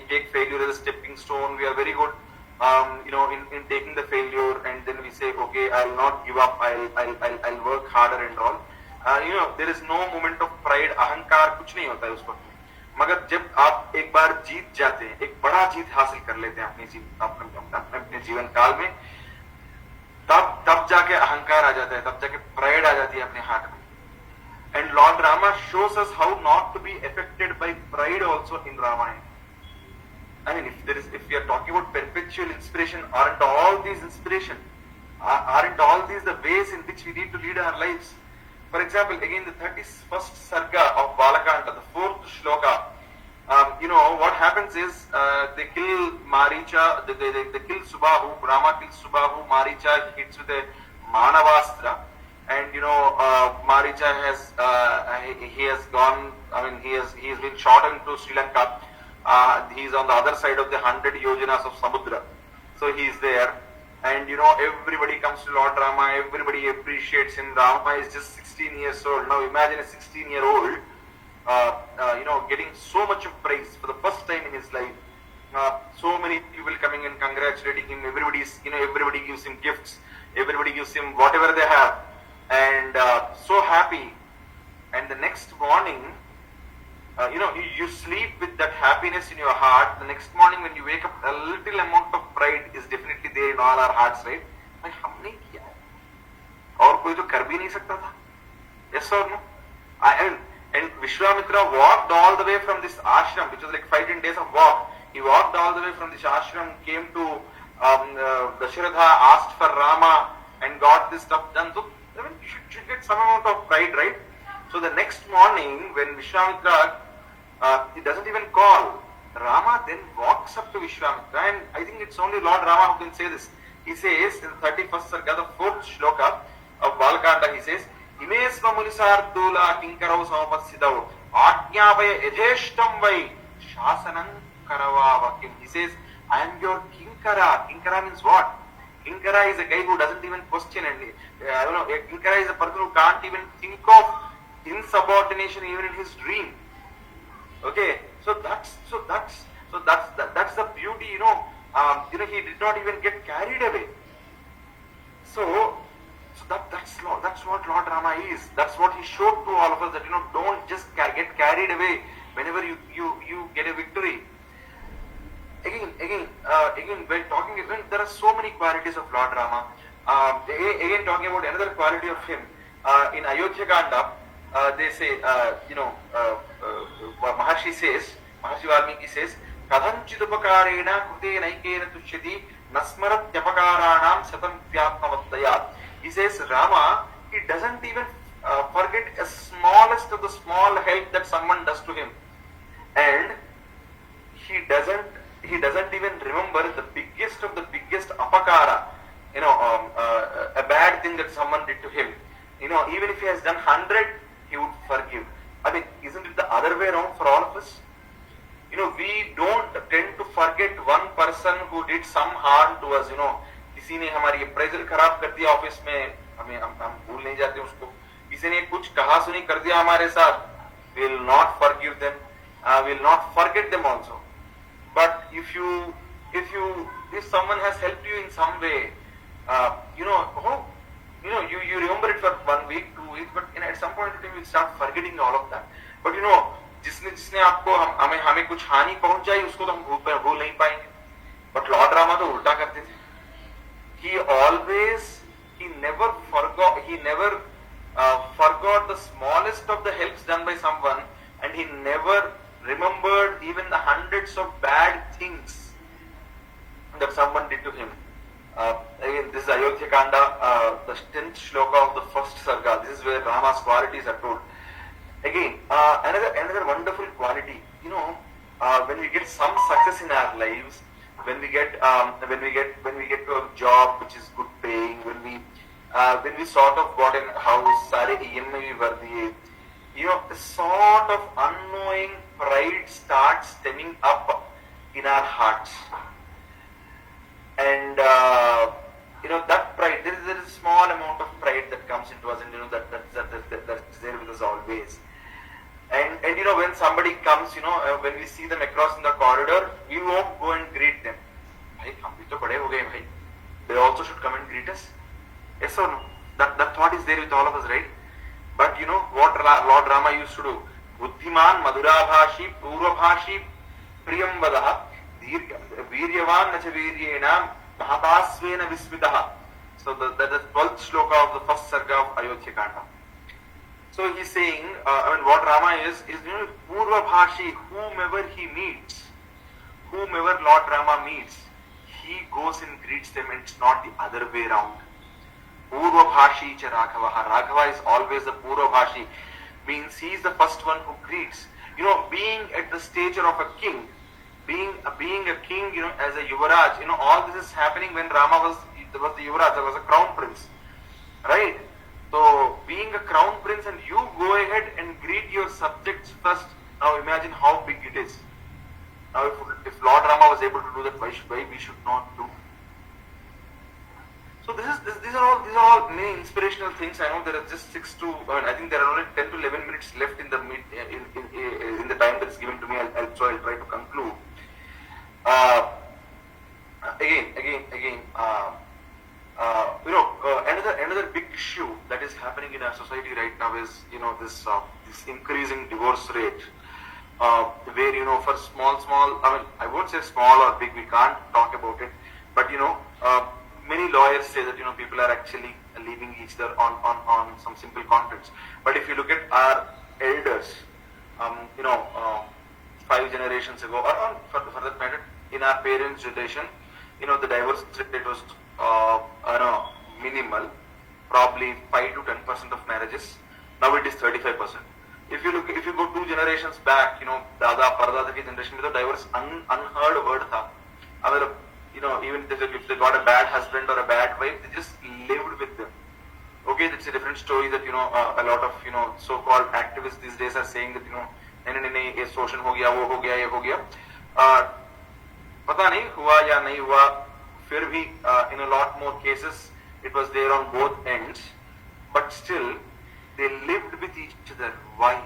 take failure as a stepping stone. We are very good, in taking the failure, and then we say, okay, I'll not give up. I'll work harder and all. There is no moment of pride, अहंकार कुछ नहीं होता है उस वक्त में. मगर जब आप एक बार जीत जाते हैं, एक बड़ा जीत हासिल कर लेते हैं अपने जीवन काल में, तब जाके अहंकार आ जाता है, तब जाके प्राइड आ जाती है अपने हाथ में. And Lord Rama shows us how not to be affected by pride also in Ramayana. I mean, if we are talking about perpetual inspiration, aren't all these inspiration? Aren't all these the ways in which we need to lead our lives? For example, again, the 31st sarga of Balakanda, the 4th shloka, what happens is, they kill Maricha, they kill Subahu, Rama kills Subahu, Maricha hits with a Manavastra, and Maricha he has been shot into Sri Lanka. He is on the other side of the 100 yojanas of Samudra. So he is there, and everybody comes to Lord Rama, everybody appreciates him. Rama is just 16 years old. Now imagine a 16-year-old, getting so much of praise for the first time in his life. So many people coming and congratulating him. Everybody gives him gifts. Everybody gives him whatever they have, and so happy. And the next morning, you sleep with that happiness in your heart. The next morning when you wake up, a little amount of pride is definitely there in all our hearts, right? भाई हमने किया है, और कोई तो कर भी नहीं सकता था. Yes or no? And Vishwamitra walked all the way from this ashram, which was like 5-10 days of walk. He walked all the way from this ashram, came to Dasharatha, asked for Rama, and got this stuff done. So you should get some amount of pride, right? So the next morning, when Vishwamitra, he doesn't even call, Rama then walks up to Vishwamitra, and I think it's only Lord Rama who can say this. He says in the 31st sarga, the 4th shloka of Balakanda, he says, Imesva munisardula kinkarau samapasidav ajñavaya yajeshtam vai shasanam karavavakim. He says, I am your kinkara. Kinkara means what? Kinkara is a guy who doesn't even question, and Kinkara is a person who can't even think of insubordination even in his dream. Okay, so that's the beauty. He did not even get carried away. So that's what Lord Rama is. That's what he showed to all of us, that don't just get carried away whenever you get a victory. Again, when talking, there are so many qualities of Lord Rama. Again, talking about another quality of him, in Ayodhya Kanda, they say, Maharshi Valmiki says, Kadhanchidupakarena krute naikena tushyati nasmaratyapakaranam satam vyatmavattaya. He says, Rama, he doesn't even forget a smallest of the small help that someone does to him. And he doesn't even remember the biggest of the biggest apakara, a bad thing that someone did to him. Even if he has done 100, he would forgive. I mean, isn't it the other way around for all of us? We don't tend to forget one person who did some harm to us. किसी ने हमारी appraisal खराब कर दिया office में, हम भूल नहीं जाते उसको. किसी ने कुछ कहा सुनी कर दिया हमारे साथ, we will not forgive them, we will not forget them also. But if someone has helped you in some way, you remember it for 1 week, 2 weeks, but at some point in time you start forgetting all of that. But जिसने आपको हमें कुछ हानि पहुंचाई, उसको तो हम भूल नहीं पाएंगे. But Lord Rama तो उल्टा करते थे. He never forgot hundreds of bad things that someone did to him. Again, this is Ayodhya Kanda, the 10th shloka of the first sarga. This is where Rama's qualities are told. Again, another wonderful quality. When we get some success in our lives, when we get to a job which is good paying, when we sort of got a house, sare EMI vardiye, a sort of unknowing pride starts stemming up in our hearts. And that pride, there is a small amount of pride that comes into us, and that's there with us always. And when somebody comes, when we see them across in the corridor, we won't go and greet them. Bhai, hum bhi to bade ho gaye, bhai. They also should come and greet us. Yes or no? That thought is there with all of us, right? But what Lord Rama used to do? Buddhiman, Madhurabhashi, Purvabhashi, Priyam Vadaha, Viryavan Nacha Viryena, Mahabhasvena Vismitaha. So that is 12th shloka of the first sarga of Ayodhya Kanda. So he's saying, what Rama is Purvabhashi, whomever he meets, whomever Lord Rama meets, he goes and greets them, and it's not the other way around. Purvabhashi cha Raghavaha. Raghava is always the Purvabhashi, means he is the first one who greets. Being at the stature of a king, being a king, as a Yuvaraj, all this is happening when Rama was the Yuvaraj, was a crown prince, right? So, being a crown prince, and you go ahead and greet your subjects first. Now imagine how big it is. Now if Lord Rama was able to do that, why we should not do? So these are all many inspirational things. I know there are just I think there are only 10 to 11 minutes left in the time that is given to me. I'll try to conclude. Another big issue that is happening in our society right now is this increasing divorce rate, where for small, I won't say small or big, we can't talk about it, but many lawyers say that people are actually leaving each other on some simple conflicts. But if you look at our elders, 5 generations ago, or for that matter, in our parents' generation, the divorce rate was minimal, probably 5 to 10% of marriages. Now it is 35%. If you go 2 generations back, Dada, Pardada ki generation, divorce unheard word tha. Even if they got a bad husband or a bad wife, they just lived with them. Okay, that's a different story that a lot of so-called activists these days are saying that नहीं ये शोषण हो गया, वो हो गया, ये हो गया. पता नहीं हुआ या नहीं हुआ, फिर भी in a lot more cases it was there on both ends, but still they lived with each other. Why?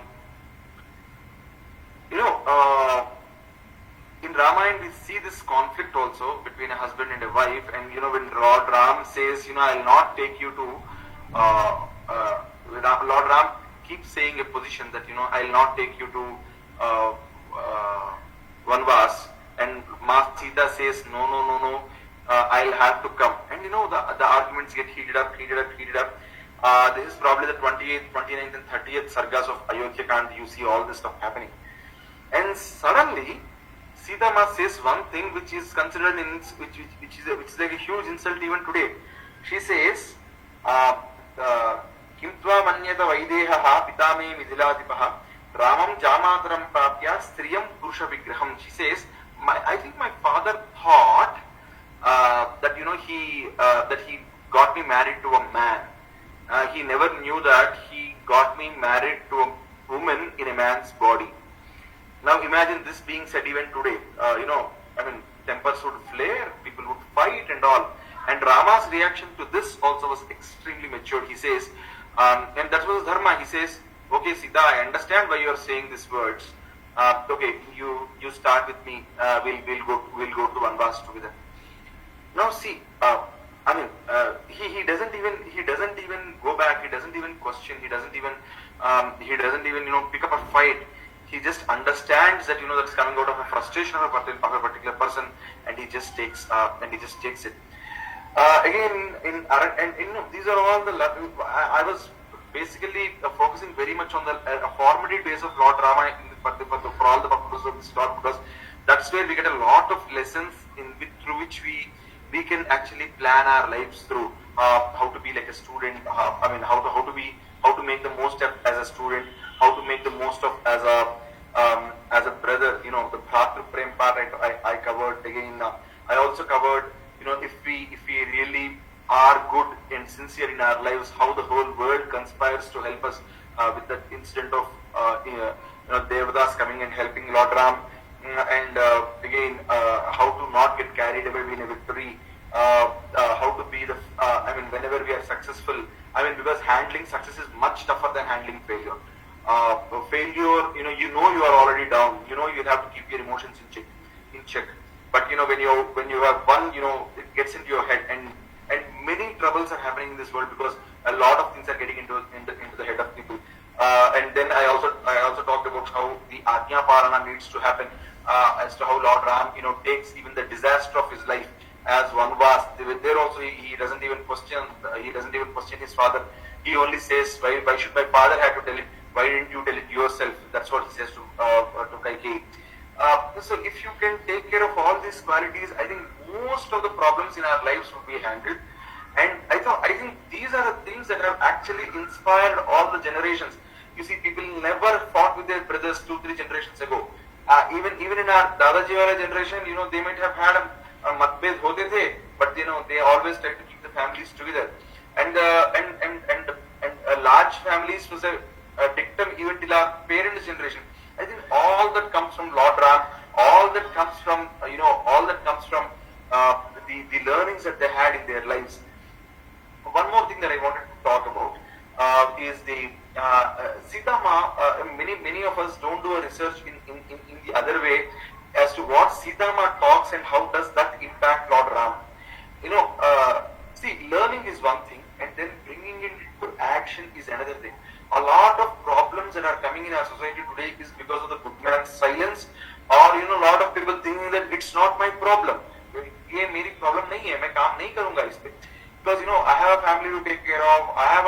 In Ramayana we see this conflict also between a husband and a wife, and when Lord Ram says, I'll not take you to Lord Ram keeps saying a position that I'll not take you to Vanvas, and Ma Sita says no, I'll have to come, and the arguments get heated up. This is probably the 28th, 29th and 30th sargas of Ayodhya Kanda. You see all this stuff happening, and suddenly Sita Ma says one thing which is considered which is like a huge insult even today. She says, Kim tva manyata vaideha pitame midiladipaha Ramam jamataram prapya striyam purusha vigraham. She says, I think my father thought that he got me married to a man. He never knew that he got me married to a woman in a man's body. Now imagine this being said even today. Tempers would flare, people would fight and all. And Rama's reaction to this also was extremely mature. He says, and that was dharma. He says, okay, Sita, I understand why you are saying these words. Okay, you start with me. We'll go to Vanvas together. Now see, he doesn't even go back. He doesn't even question. He doesn't even pick up a fight. He just understands that that's coming out of a frustration of a particular person, and he just takes it. These are all I was basically focusing very much on the formative days of Lord Rama for all the purposes of this talk, because That's where we get a lot of lessons through which we can actually plan our lives through. How to be like a student. How to make the most of as a student. How to make the most of as a brother. You know, the Bhratru Prem part I covered again. I also covered, you know, if we really are good and sincere in our lives, how the whole world conspires to help us with that incident of Devadas coming and helping Lord Ram, and again how to not get carried away in a victory, how to be whenever we are successful, because handling success is much tougher than handling failure. Failure, you are already down, you have to keep your emotions in check. But when you have won, it gets into your head, and many troubles are happening in this world because a lot of things are getting into the head of people. And then I also talked about how the Ajna Parana needs to happen, as to how Lord Ram, takes even the disaster of his life as one was. There also he doesn't even question his father. He only says, why should my father have to tell it? Why didn't you tell it yourself? That's what he says to Kaikeyi. So if you can take care of all these qualities, I think most of the problems in our lives will be handled. And I think these are the things that have actually inspired all the generations. You see, people never fought with their brothers 2-3 generations ago. Even in our Dadaji wala generation, they might have had a matbhed hote the, but they always tried to keep the families together. And a large families was a dictum even till our parents' generation. I think all that comes from Lord Ram, all that comes from the learnings that they had in their lives. One more thing that I wanted to talk about is the Sita Ma. Many of us don't do a research in the other way as to what Sita Ma talks and how does that impact Lord Ram. See, learning is one thing, and then bringing it to action is another thing. A lot of problems that are coming in our society today is because of the good man's silence, or a lot of people thinking that it's not my problem. ये मेरी problem नहीं है, मैं काम नहीं करूँगा इस पे. Because I have a family to take care of. I have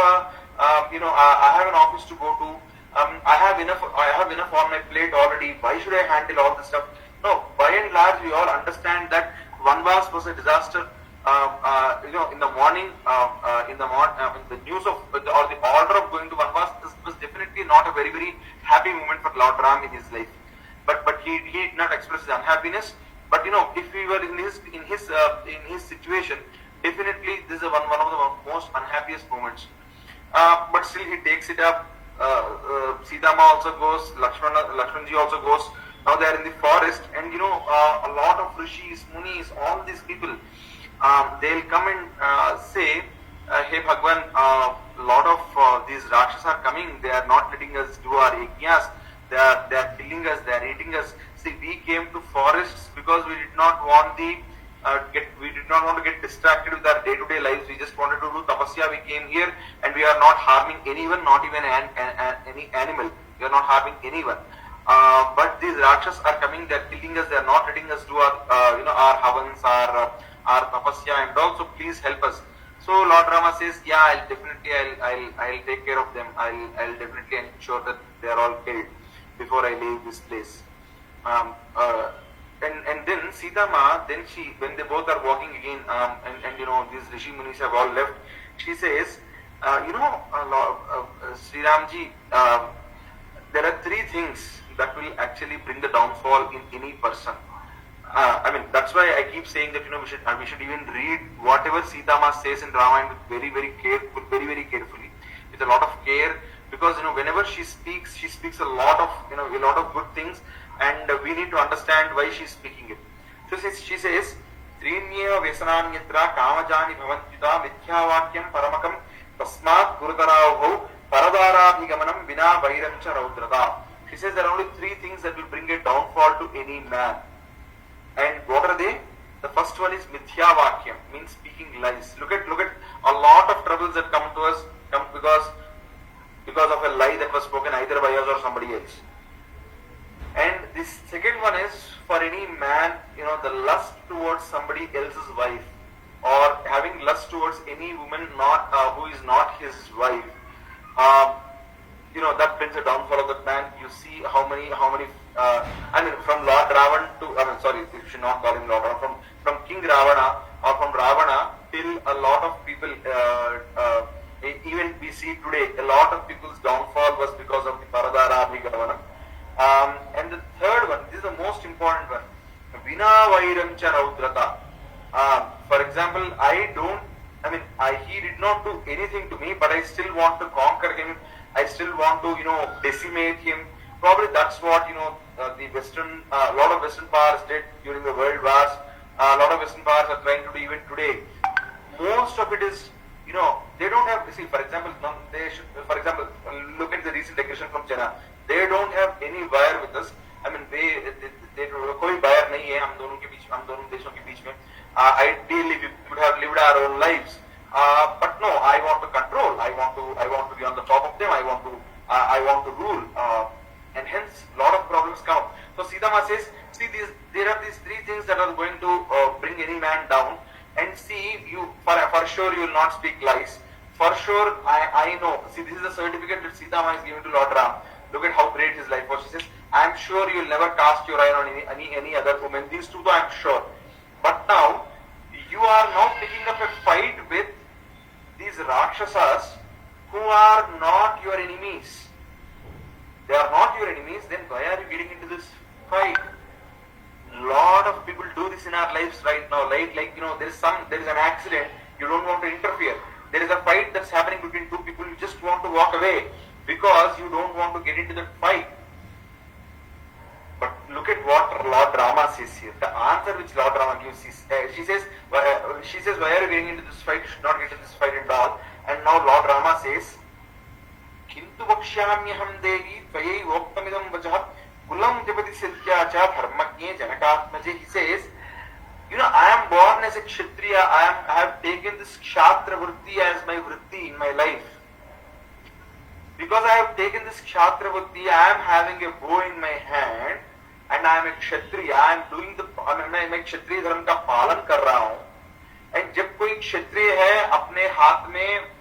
I have an office to go to. I have enough on my plate already. Why should I handle all this stuff? No, by and large, we all understand that Vanvas was a disaster. In the morning, the news of or the order of going to Vanvas was definitely not a very, very happy moment for Lord Ram in his life. But he did not express his unhappiness. But if we were in his situation, definitely this is one of the most unhappiest moments. But still he takes it up. Sita Ma also goes. Lakshmanji also goes. Now they are in the forest, and a lot of rishis, munis, all these people, they'll come and say, "Hey Bhagwan, a lot of these rakshas are coming. They are not letting us do our yajnas. They are killing us. They are eating us. See, we came to forests because we did not want to get distracted with our day-to-day lives. We just wanted to do tapasya. We came here, and we are not harming anyone, not even any animal. We are not harming anyone. But these rakshas are coming. They are killing us. They are not letting us do our havans, our tapasya, and also please help us." So Lord Rama says, "Yeah, I'll take care of them. I'll definitely ensure that they are all killed before I leave this place." And then Sita Ma, when they both are walking again, and these Rishi Munis have all left, she says, Sri Ramji, there are 3 things that will actually bring the downfall in any person. That's why I keep saying that we should even read whatever Sita Ma says in Ramayana with very, very carefully, with a lot of care, because whenever she speaks a lot of good things, and we need to understand why she is speaking it. So she says, "Trinya Vesananyatra Kamajani Bhavantyuta Mithyavakyam Paramakam Tasmat Gurutarabhau Paradarabhigamanam Vina Vairamcha Raudrata." She says there are only 3 things that will bring a downfall to any man. And what are they? The first one is Mithyavakyam, means speaking lies. Look at a lot of troubles that come to us because of a lie that was spoken either by us or somebody else. And the second one is for any man, the lust towards somebody else's wife, or having lust towards any woman who is not his wife. That brings a downfall of that man. You see how many I mean, from Lord Ravan to, I mean, sorry, you should not call him Lord Ravan, from King Ravana or from Ravana till a lot of people, even we see today, a lot of people's downfall was because of the Paradara. And the third one, this is the most important one, Vina Vairamcha Raudrata. For example, he did not do anything to me, but I still want to conquer him. I still want to, decimate him. Probably that's what, the Western, a lot of Western powers did during the world wars. A lot of Western powers are trying to do even today. Most of it is, they don't have, see, for example, look at the recent aggression from China. They don't have any wire with us. I mean, they कोई wire नहीं है हम दोनों देशों के बीच में. Ideally, we would have lived our own lives. But no, I want to control. I want to be on the top of them. I want to rule. And hence, a lot of problems come up. So Sita Ma says, see, there are these three things that are going to bring any man down. And see, for sure you will not speak lies. For sure, I know. See, this is the certificate that Sita Ma is giving to Lord Ram. Look at how great his life was. She says, I am sure you will never cast your eye on any other woman. These two, though, I am sure. But now, you are now taking up a fight with these Rakshasas who are not your enemies. They are not your enemies, then why are you getting into this fight? Lot of people do this in our lives right now. Like there is an accident, you don't want to interfere. There is a fight that's happening between two people, you just want to walk away because you don't want to get into that fight. But look at what Lord Rama says here. The answer which Lord Rama gives is, she says, why are you getting into this fight? You should not get into this fight at all. And now Lord Rama says, Kintu vakshyamyaham devi tvayai voktamidam vachah kulam japati siddhyacha dharmakye janakatmaje. He says, I am born as a Kshatriya. I have taken this Kshatra Vritti as my Vritti in my life. Because I have taken this Kshatra Vritti, I am having a bow in my hand and I am a Kshatriya. I am doing मैं क्षत्रिय धर्म का पालन कर रहा हूं. And जब कोई क्षत्रिय है अपने हाथ में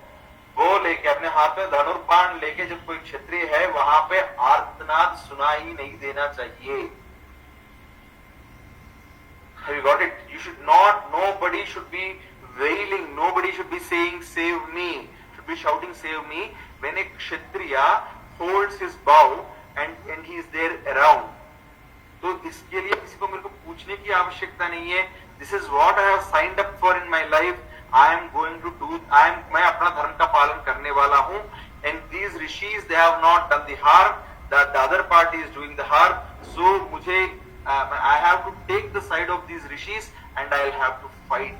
वो लेके, अपने हाथ में धनुर्बाण लेके जब कोई क्षत्रिय है, वहां पे आर्तनाद सुनाई नहीं देना चाहिए. Have you got it? You should not, nobody should be wailing, nobody should be saying save me, should be shouting save me when a kshatriya holds his bow and he is there around. तो इसके लिए किसी को मेरे को पूछने की आवश्यकता नहीं है. This is what I have signed up for in my life. I am going to do. मैं अपना धर्म का पालन करने वाला हूँ. And these rishis, they have not done the harm. The other party is doing the harm. So मुझे I have to take the side of these rishis and I will have to fight.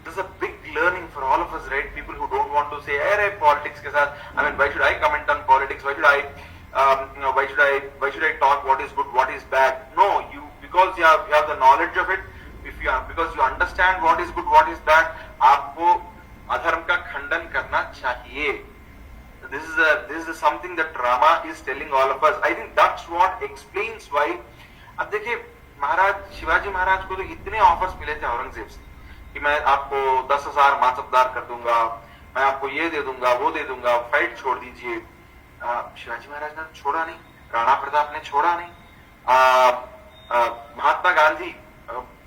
This is a big learning for all of us, right? People who don't want to say, "Hey, politics के साथ." I mean, why should I comment on politics? Why should I talk what is good, what is bad? No, because you have the knowledge of it. Because you understand what is good, what is bad, आपको अधर्म का खंडन करना चाहिए. This is something that Rama is telling all of us. I think that's what explains why. अब देखिए शिवाजी महाराज को तो इतने ऑफर्स मिले थे औरंगजेब से कि मैं आपको 10,000 मानसबदार कर दूंगा, मैं आपको ये दे दूंगा, वो दे दूंगा, फाइट छोड़ दीजिए. शिवाजी महाराज ने छोड़ा नहीं, राणा प्रताप ने छोड़ा नहीं, Mahatma Gandhi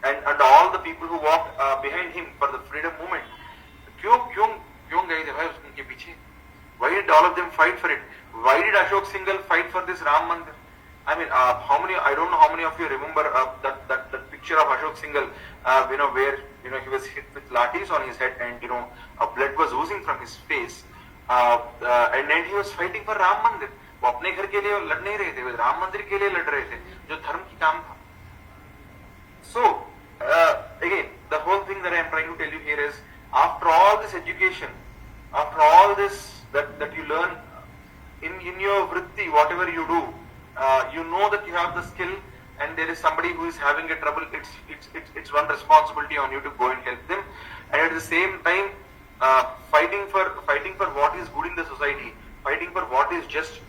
and all the people who walked behind him for the freedom movement, क्यों गए थे भाई उनके पीछे? Why did all of them fight for it? Why did Ashok Singhal fight for this Ram Mandir? I mean, I don't know how many of you remember that picture of Ashok Singhal, where he was hit with lathis on his head and blood was oozing from his face, and then he was fighting for Ram Mandir. वो अपने घर के लिए लड़ नहीं रहे थे, वो राम मंदिर के लिए लड़ रहे थे, जो धर्म की काम था. So again, the whole thing that I am trying to tell you here is, after all this education, after all this that you learn in your vritti, whatever you do, you know that you have the skill, and there is somebody who is having a trouble. It's one responsibility on you to go and help them, and at the same time, fighting for what is good in the society, fighting for what is just,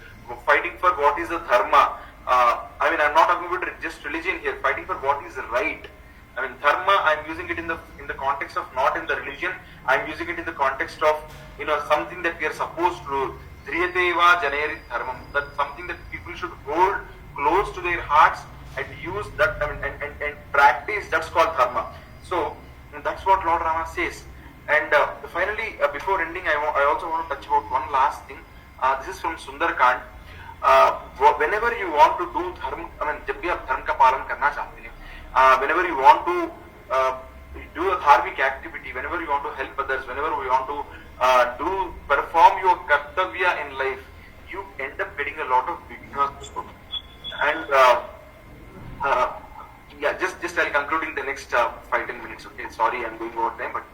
fighting for what is the dharma. I mean, I'm not talking about just religion here. Fighting for what is right. I mean, dharma, I'm using it in the context of not in the religion. I'm using it in the context of something that we are supposed to do. Dhriyateva janerit dharmam. That's something that people should hold close to their hearts and use that, and practice, that's called dharma. So that's what Lord Rama says. And finally, before ending, I also want to touch about one last thing. This is from Sundarkand. Whenever you want to do dharma, जब भी आप धर्म का पालन करना चाहते हैं, whenever you want to do a dharmic activity, whenever you want to help others, whenever we want to perform your kartavya in life, you end up getting a lot of vignas. And yeah, just I'll conclude in the next 5-10 minutes. Okay, sorry, I'm going over time, but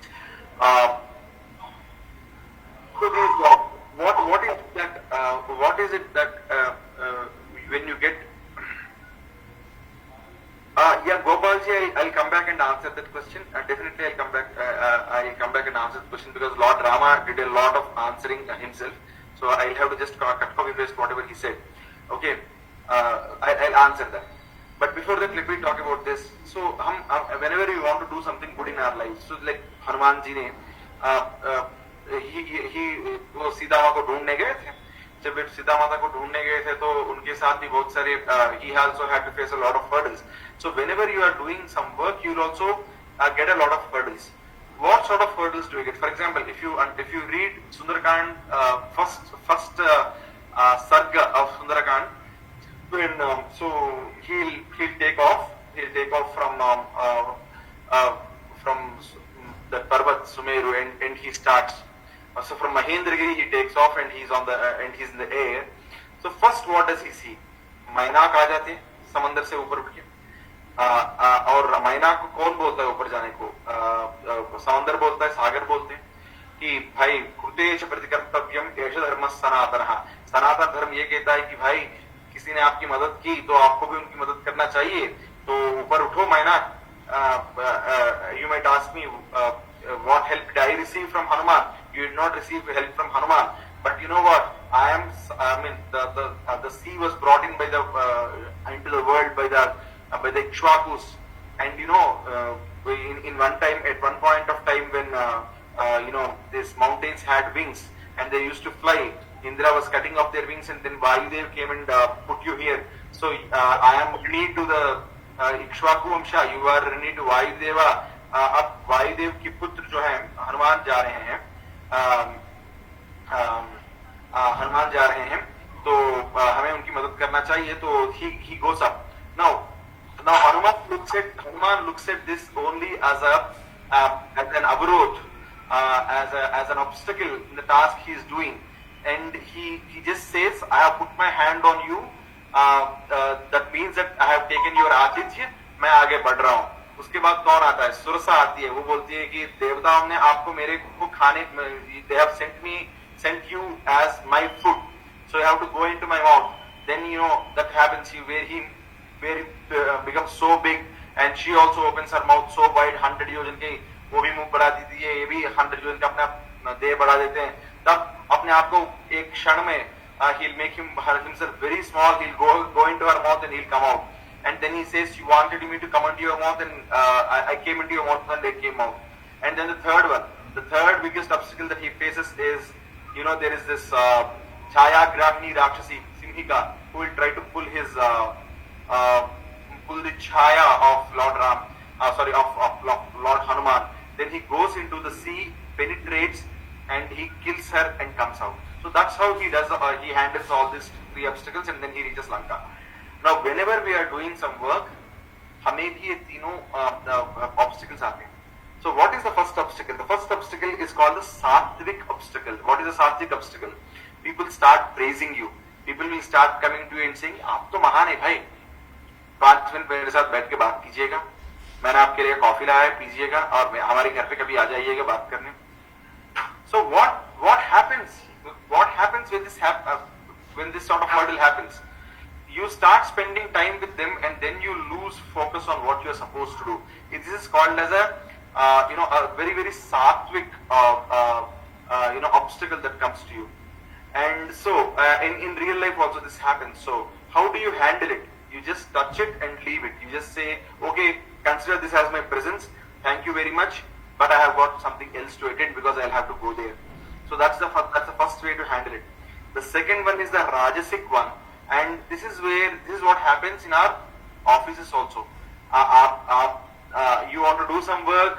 so what is it that when you get yeah, Gopalji, I'll come back and answer that question. Definitely, I'll come back and answer the question, because Lord Rama did a lot of answering himself. So I'll have to just cut, copy, paste whatever he said. Okay, I'll answer that. But before that, let me talk about this. So, whenever we want to do something good in our lives, so like Hanuman ji ne, वो सीता माता को ढूंढने गए थे. जब सीता माता को ढूंढने गए थे तो उनके साथ भी बहुत सारे he also had to face a lot of hurdles. So whenever you are doing some work, you will also get a lot of hurdles. What sort of hurdles do you get? For example, if you read Sundarakand, first sarga of Sundarakand, when so he'll take off from the Parvat Sumeru, and he starts. So from Mahendragiri he takes off, and he's in the air. So first what does he see? Mainak आ जाते समंदर से ऊपर उठ के, और मैनाक को कौन बोलता है ऊपर जाने को? समंदर बोलता है, सागर बोलते हैं कि भाई कृतेश प्रतिकर्तव्यम एष धर्म सनातनः. सनातन धर्म ये कहता है कि भाई किसी ने आपकी मदद की तो आपको भी उनकी मदद करना चाहिए. तो ऊपर उठो Mainak. You might ask me what help did I receive from Hanuman? You did not receive help from Hanuman, but you know what? The sea was brought in by into the world by the Ikshvakus, and you know, in one time, at one point of time, when these mountains had wings and they used to fly, Indra was cutting off their wings, and then Vayudev came and put you here. So I am rini to the Ikshvaku Vamsha. You are rini to Vayudeva. अब वायुदेव की पुत्र जो है हनुमान जा रहे हैं, हनुमान जा रहे हैं, तो हमें उनकी मदद करना चाहिए. तो he goes up. Now Hanuman looks at this only as an avarod, as an obstacle in the task he is doing, and he just says, I have put my hand on you. That means that I have taken your आतिथ्य, मैं आगे बढ़ रहा हूँ. उसके बाद कौन आता है? सुरसा आती है. वो बोलती है कि देवताओं ने आपको मेरे को खाने, they have sent you as my food, so you have to go into my mouth. Then you know that happens, where he becomes so big, and she also opens her mouth so wide, 100 योजन के, वो भी मुंह बढ़ा देती है, ये भी 100 योजन का अपना देह बढ़ा देते हैं. तब अपने आप को एक क्षण में he'll make himself very small. He'll go into her mouth and he'll come out. And then he says, you wanted me to come into your mouth, and I came into your mouth and I came out. And then the third biggest obstacle that he faces is, there is this Chaya Grahini Rakshasi, Simhika, who will try to pull the Chaya of Lord of Lord Hanuman. Then he goes into the sea, penetrates, and he kills her and comes out. So that's how he does. He handles all these 3 obstacles, and then he reaches Lanka. Now, whenever we are doing some work, हमें भी ये तीनों obstacles आते हैं. So, what is the first obstacle? The first obstacle is called the sattvic obstacle. What is the sattvic obstacle? People start praising you. People will start coming to you and saying, आप तो महान है भाई. 5 minute मेरे साथ बैठ के बात कीजिएगा. मैंने आपके लिए कॉफी लाया है, पीजिएगा, और हमारे घर पे कभी आ जाइएगा बात करने. So, what happens? What happens when this sort of hurdle happens? You start spending time with them, and then you lose focus on what you are supposed to do. This is called as a very, very sattvic obstacle that comes to you. And so in real life also this happens. So how do you handle it? You just touch it and leave it. You just say, okay, consider this as my presence. Thank you very much, but I have got something else to attend because I'll have to go there. So that's the first way to handle it. The second one is the Rajasic one. And this is what happens in our offices also. You want to do some work,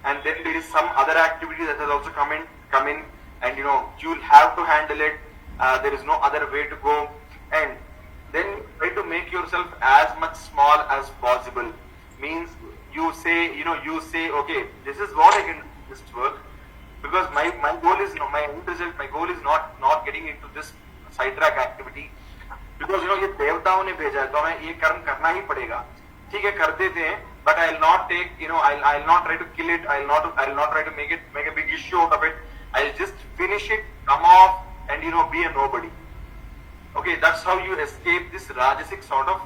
and then there is some other activity that has also come in, and you'll have to handle it. There is no other way to go, and then try to make yourself as much small as possible. Means you say, okay, this is what I can do this work, because my goal is my end result. My goal is not getting into this sidetrack activity, because ये देवताओं ने भेजा है तो हमें ये कर्म करना ही पड़ेगा. ठीक है, कर देते हैं, but I'll not take, I'll not try to kill it. I'll not try to make a big issue out of it. I'll just finish it, come off, and be a nobody. Okay, that's how you escape this rajasic sort of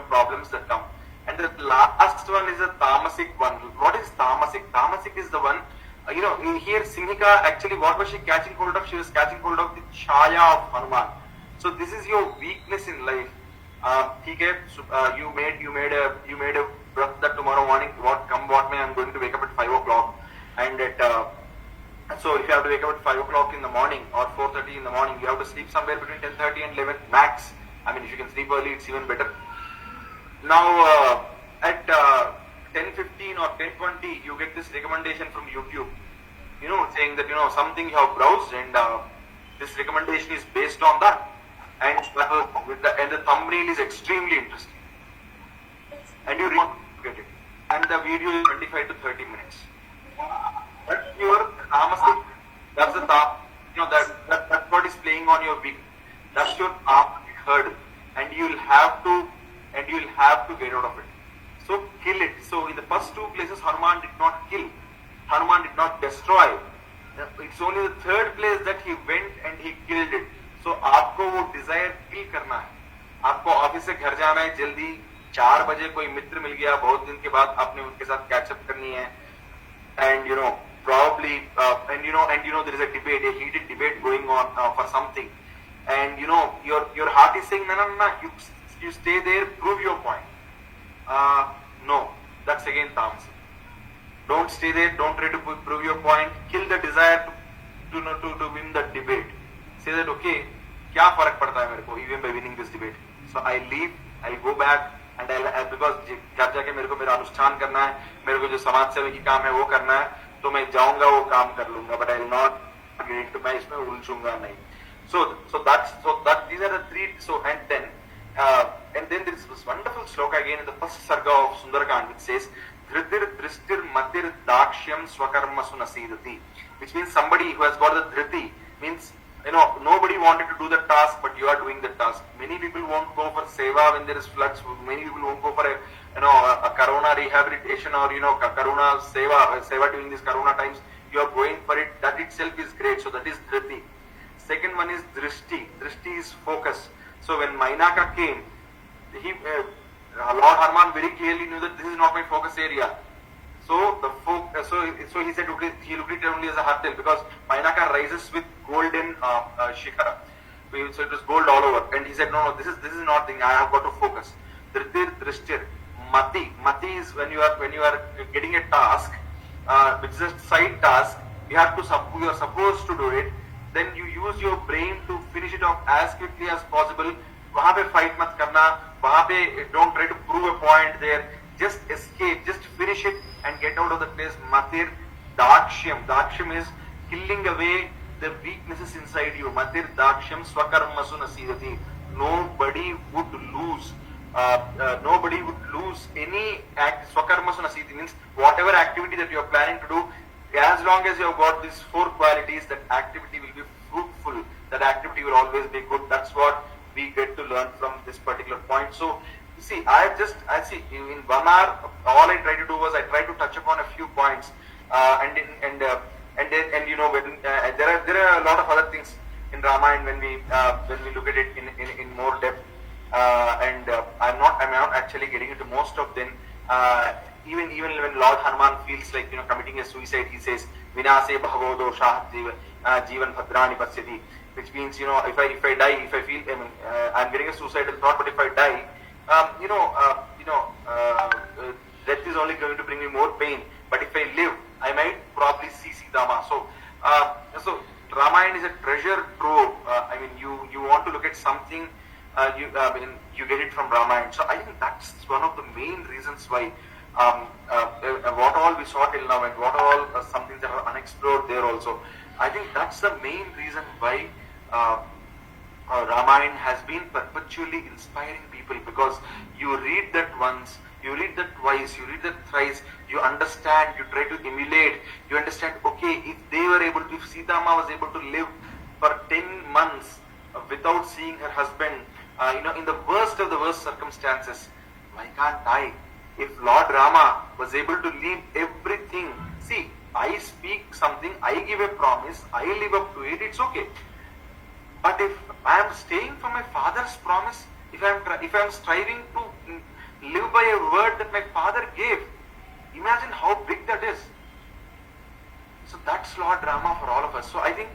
problems that come. And the last one is a tamasic one. What is tamasic? Tamasic is the one, here Singhika, actually what was she catching hold of? She was catching hold of the chaya of Hanuman. So this is your weakness in life. You made a breath that tomorrow morning, what may, I'm going to wake up at 5 o'clock, and so if you have to wake up at 5 o'clock in the morning or 4:30 in the morning, you have to sleep somewhere between 10:30 and 11 max. I mean, if you can sleep early, it's even better. Now at 10:15 or 10:20, you get this recommendation from YouTube, saying that something you have browsed, and this recommendation is based on that, and the thumbnail is extremely interesting, and you get it, and the video is 25 to 30 minutes. But your tamasic, that's the that's what is playing on your weak. That's your tamasic herd, and you'll have to get out of it. So kill it. So in the first two places, Hanuman did not kill. Hanuman did not destroy. It's only the third place that he went and he killed it. So आपको वो desire kill करना है. आपको office से घर जाना है जल्दी. 4 बजे कोई मित्र मिल गया बहुत दिन के बाद, आपने उनके साथ कैच अप करनी है, and probably there is a debate, a heated debate going on for something, and your heart is saying no, you stay there, prove your point. No, that's again tamasic. Don't stay there, don't try to prove your point. Kill the desire to win the debate. Say that, okay, क्या फर्क पड़ता है मेरे को even by winning this debate. So I leave, I'll go back, and because घर जाके मेरे को मेरा अनुष्ठान करना है, मेरे को जो समाज सेवा की काम है वो करना है, तो मैं जाऊंगा वो काम कर लूंगा, but I'll not get into, मैं इसमें उलझूंगा नहीं. So these are the three. So and then there is this wonderful sloka again in the first sarga of Sundarakand, which says Dhritir Dristir Matir Dakshyam Swakarma Sunasidati, which means somebody who has got the dhriti, means nobody wanted to do the task, but you are doing the task. Many people won't go for seva when there is floods. Many people won't go for a corona rehabilitation or corona seva during these corona times. You are going for it. That itself is great. So that is dhriti. Second one is drishti. Drishti is focus. So when Mainaka came, Lord Hanuman very clearly knew that this is not my focus area. So so he said, okay, he looked at it only as a hardtail, because Mainaka rises with golden shikhara. So it was gold all over, and he said, no, this is not thing. I have got to focus. Dhritir Drishtir. Mati is when you are getting a task, which is a side task. You are supposed to do it. Then you use your brain to finish it off as quickly as possible. वहाँ पे fight मत करना. वहाँ पे don't try to prove a point there. Just escape. Just finish it and get out of the place. Matir Dakshyam. Dakshyam is killing away the weaknesses inside you. Matir Dakshyam Swakarmasu Nasidati. Nobody would lose. Nobody would lose any act. Swakarmasu Nasidati means whatever activity that you are planning to do, as long as you have got these 4 qualities, that activity will be fruitful. That activity will always be good. That's what we get to learn from this particular point. So, you see, I see in 1 hour, all I tried to do was I tried to touch upon a few points, and there are a lot of other things in Ramayana when we look at it in more depth, and I'm not actually getting into most of them. Even when Lord Hanuman feels like committing a suicide, he says Vinase Bhagavo Dosha Jivan Bhadrani Pasyati, which means if I die, if I feel I'm getting a suicidal thought, but if I die, death is only going to bring me more pain. But if I live, I might probably see Sitama. So Ramayana is a treasure trove. You want to look at something you get it from Ramayana. So I think that's one of the main reasons why what all we saw till now and what all some things that are unexplored there also. I think that's the main reason why Ramayana has been perpetually inspiring people, because you read that once, you read that twice, you read that thrice, you understand, you try to emulate, you understand, okay, if they were able to, if Sita Ma was able to live for 10 months without seeing her husband, in the worst of the worst circumstances, why can't I? If Lord Rama was able to leave everything, see, I speak something, I give a promise, I live up to it, it's okay. But if I am staying for my father's promise, if I am striving to live by a word that my father gave, imagine how big that is. So that's Lord Rama for all of us. So I think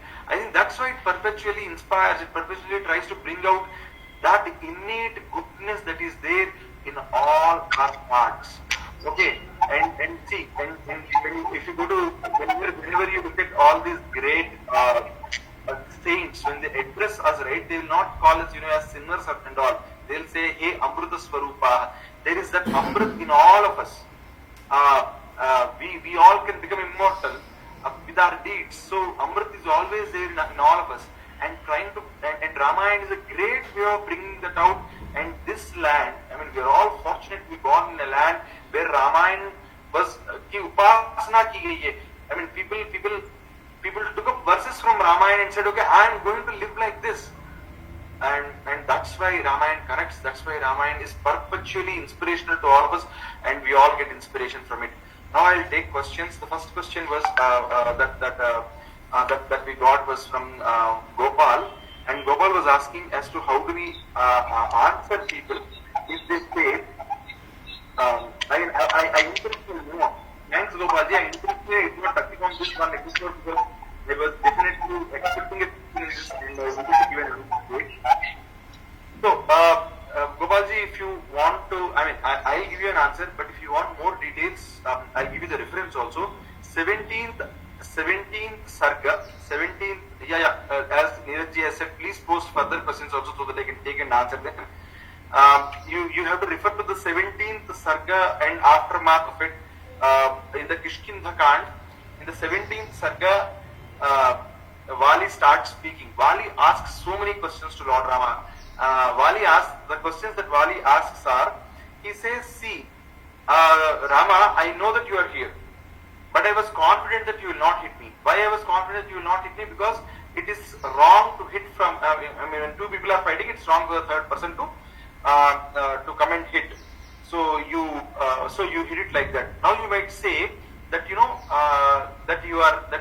that's why it perpetually inspires, it perpetually tries to bring out that innate goodness that is there in all our hearts. Okay, and see, and if you go to, whenever you look at all these great saints, when they address us, right, they will not call us, as sinners and all. They'll say, hey, Amrita Swarupa. There is that Amrit in all of us. We all can become immortal with our deeds. So Amrit is always there in all of us. And and Ramayana is a great way of bringing that out. And this land, we are all fortunate to be born in a land where Ramayana was ki upasana ki gayi hai. People took up verses from Ramayana and said, okay, I am going to live like this. And that's why Ramayana connects, that's why Ramayana is perpetually inspirational to all of us, and we all get inspiration from it. Now I'll take questions. The first question was that we got was from Gopal, and Gopal was asking as to how do we answer people if they say, I interested more. Thanks Gopalji, I interested not touching on this one episode because I was definitely expecting it in this, and I wanted to give an answer. So, Gopalji, if you want to, I'll give you an answer, but if you want more details, I'll give you the reference also. 17th Sarga, 17th, as Neeraj has said, please post further questions also so that I can take and answer them. You have to refer to the 17th Sarga and aftermath of it in the Kishkindha Kand. In the 17th Sarga, Vali starts speaking. Vali asks so many questions to Lord Rama. The questions that Vali asks are, he says, see, Rama, I know that you are here, but I was confident that you will not hit me. Why I was confident that you will not hit me? Because it is wrong to hit from, when two people are fighting, it's wrong for the third person to come and hit. So you hit it like that. Now you might say that that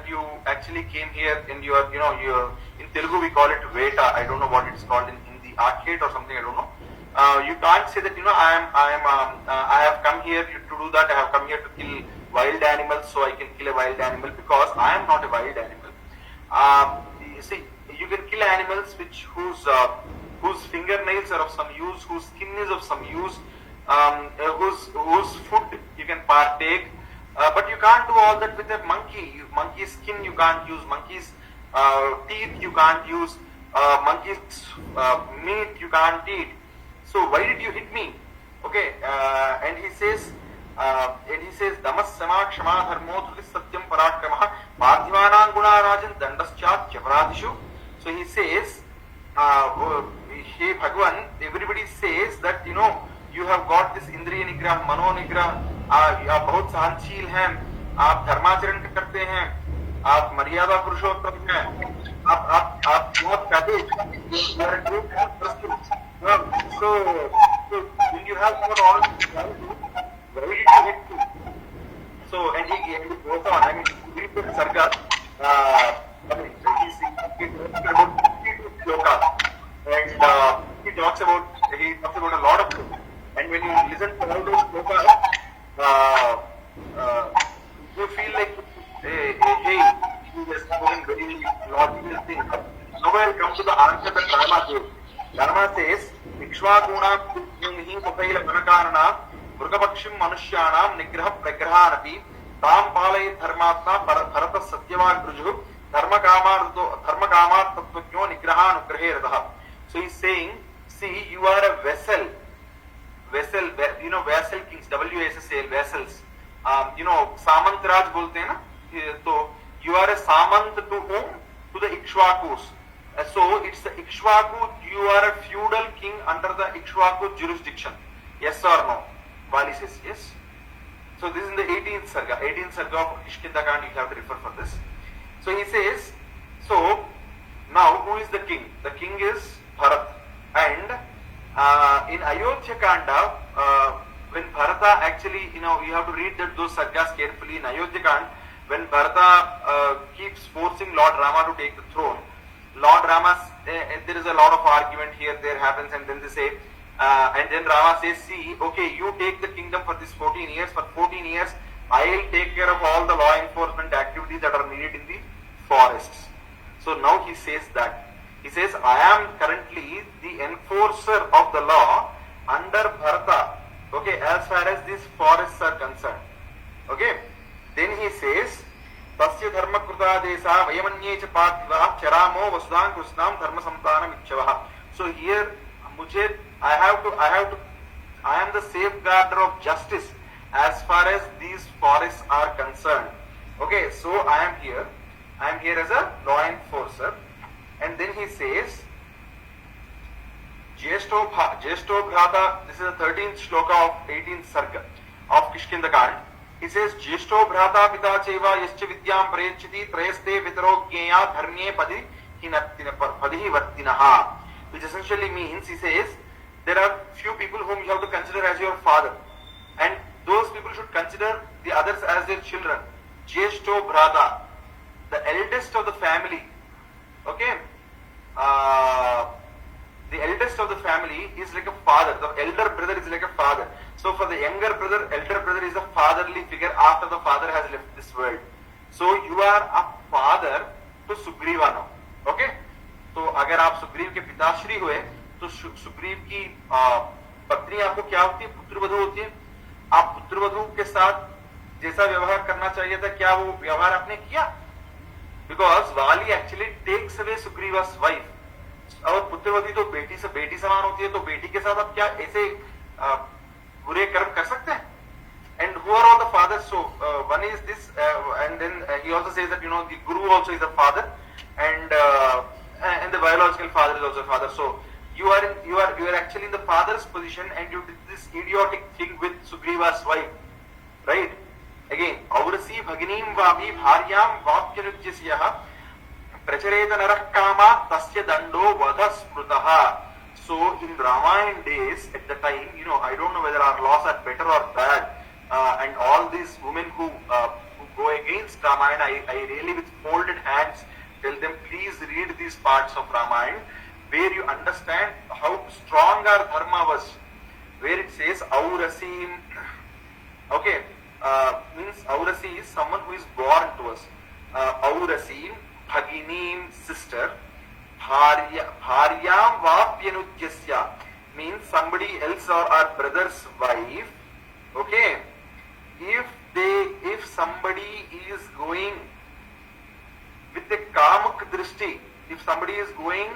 you actually came here and you are in Telugu we call it Veta. I don't know what it's called in the arcade or something. I don't know. You can't say that I have come here to do that. I have come here to kill wild animals, so I can kill a wild animal, because I am not a wild animal. You see, you can kill animals whose fingernails are of some use, whose skin is of some use, whose food you can partake, but you can't do all that with a monkey. Monkey's skin you can't use, monkey's teeth you can't use, monkey's meat you can't eat. So why did you hit me? Okay, and he says, Damas sama kshama dharmo tulis satyam parakramah parthivanam gunarajan dandaschat chaparadishu. So he says, hey Bhagwan, everybody says that you have got this इंद्रिय निग्रह, मनो निग्रह, आप बहुत सहनशील हैं, आप धर्माचरण करते हैं, आप मर्यादा पुरुषोत्तम हैं, आप बहुत so when you have got all why did you hit me? So and he goes on. He read the Sarga. He talks about 52 slokas, and he talks about a lot of things. And when you listen to all those slokas, you feel like, hey, he is doing very logical things. Now I will come to the answer that Rama gave. Rama says, Ikshvakunam Yumhi Mukaila Manakarana, Mrugapakshim Manushyanam Nigraha Pragrahanapi, Tam Palay Dharmatna Bharata Satyavad Gruju, Dharmakama Tatvajno Nigraha Nugrahe Radaha. So he's saying, See, you are a vessel, vassal kings, WSSAL, vassals. Samant Raj bolte हैं ना, तो you are a samant to whom? To the Ikshwakus. So it's the Ikshwaku, you are a feudal king under the Ikshwaku jurisdiction. Yes or no? Vali says yes. So this is in the 18th Sarga of Kishkinda you have to refer for this. So he says, so now who is the king? The king is Bharat. And in Ayodhya Kanda, when Bharata actually, you have to read those sargas carefully. In Ayodhya Kanda, when Bharata keeps forcing Lord Rama to take the throne, Lord Rama, there is a lot of argument here, there happens, and then they say, and then Rama says, see, okay, you take the kingdom for this 14 years. For 14 years, I'll take care of all the law enforcement activities that are needed in the forests. So now he says that. He says, I am currently the enforcer of the law under Bharata, okay, as far as these forests are concerned. Okay. Then he says, Tasya dharma kruta desa vayamanye cha pativa charamo vasudam krusnam dharma samtanam ichchavaha. So here, I am the safeguarder of justice as far as these forests are concerned. Okay, so I am here as a law enforcer. And then he says, Jeshto Bhrata, this is the 13th shloka of 18th Sarga of Kishkinda Kand. He says, Jeshto Bhrata Pita Cheva Yascha Vidyam Prechiti Trayaste Vitaro Gyeya Dharmye Padihi Vartinaha. Which essentially means, he says, there are few people whom you have to consider as your father. And those people should consider the others as their children. Jeshto Bhrata, the eldest of the family. Okay, the eldest of the family is like a father. The elder brother is like a father. So for the younger brother, elder brother is a fatherly figure after the father has left this world. So you are a father to Sugriva now. Okay, तो अगर आप सुग्रीव के पिताश्री हुए तो सुग्रीव की पत्नी आपको क्या होती है? पुत्रवधू होती है. आप पुत्रवधू के साथ जैसा व्यवहार करना चाहिए था, क्या वो व्यवहार आपने किया? Because Vali actually takes away Sugriva's wife. और पुत्रवती तो बेटी समान होती है, तो बेटी के साथ आप क्या ऐसे बुरे कर्म कर सकते हैं? And who are all the fathers? So one is this, and then he also says that the guru also is a father, and the biological father is also a father. So you are actually in the father's position, and you did this idiotic thing with Sugriva's wife, right? Again, aurasi bhaginim vapi bharyam vapyanujyasyaha prachareta narah kama tasya dando vadha smrutaha. So in Ramayana days, at the time, I don't know whether our laws are better or bad, and all these women who go against Ramayana, I really with folded hands tell them, please read these parts of Ramayana where you understand how strong our dharma was, where it says aurasim. Okay, means aurasi is someone who is born to us. Aurasim, bhaginim, sister. Bharyam vapyanujyasya means somebody else or our brother's wife. Okay, if somebody is going with a kamak drishti, if somebody is going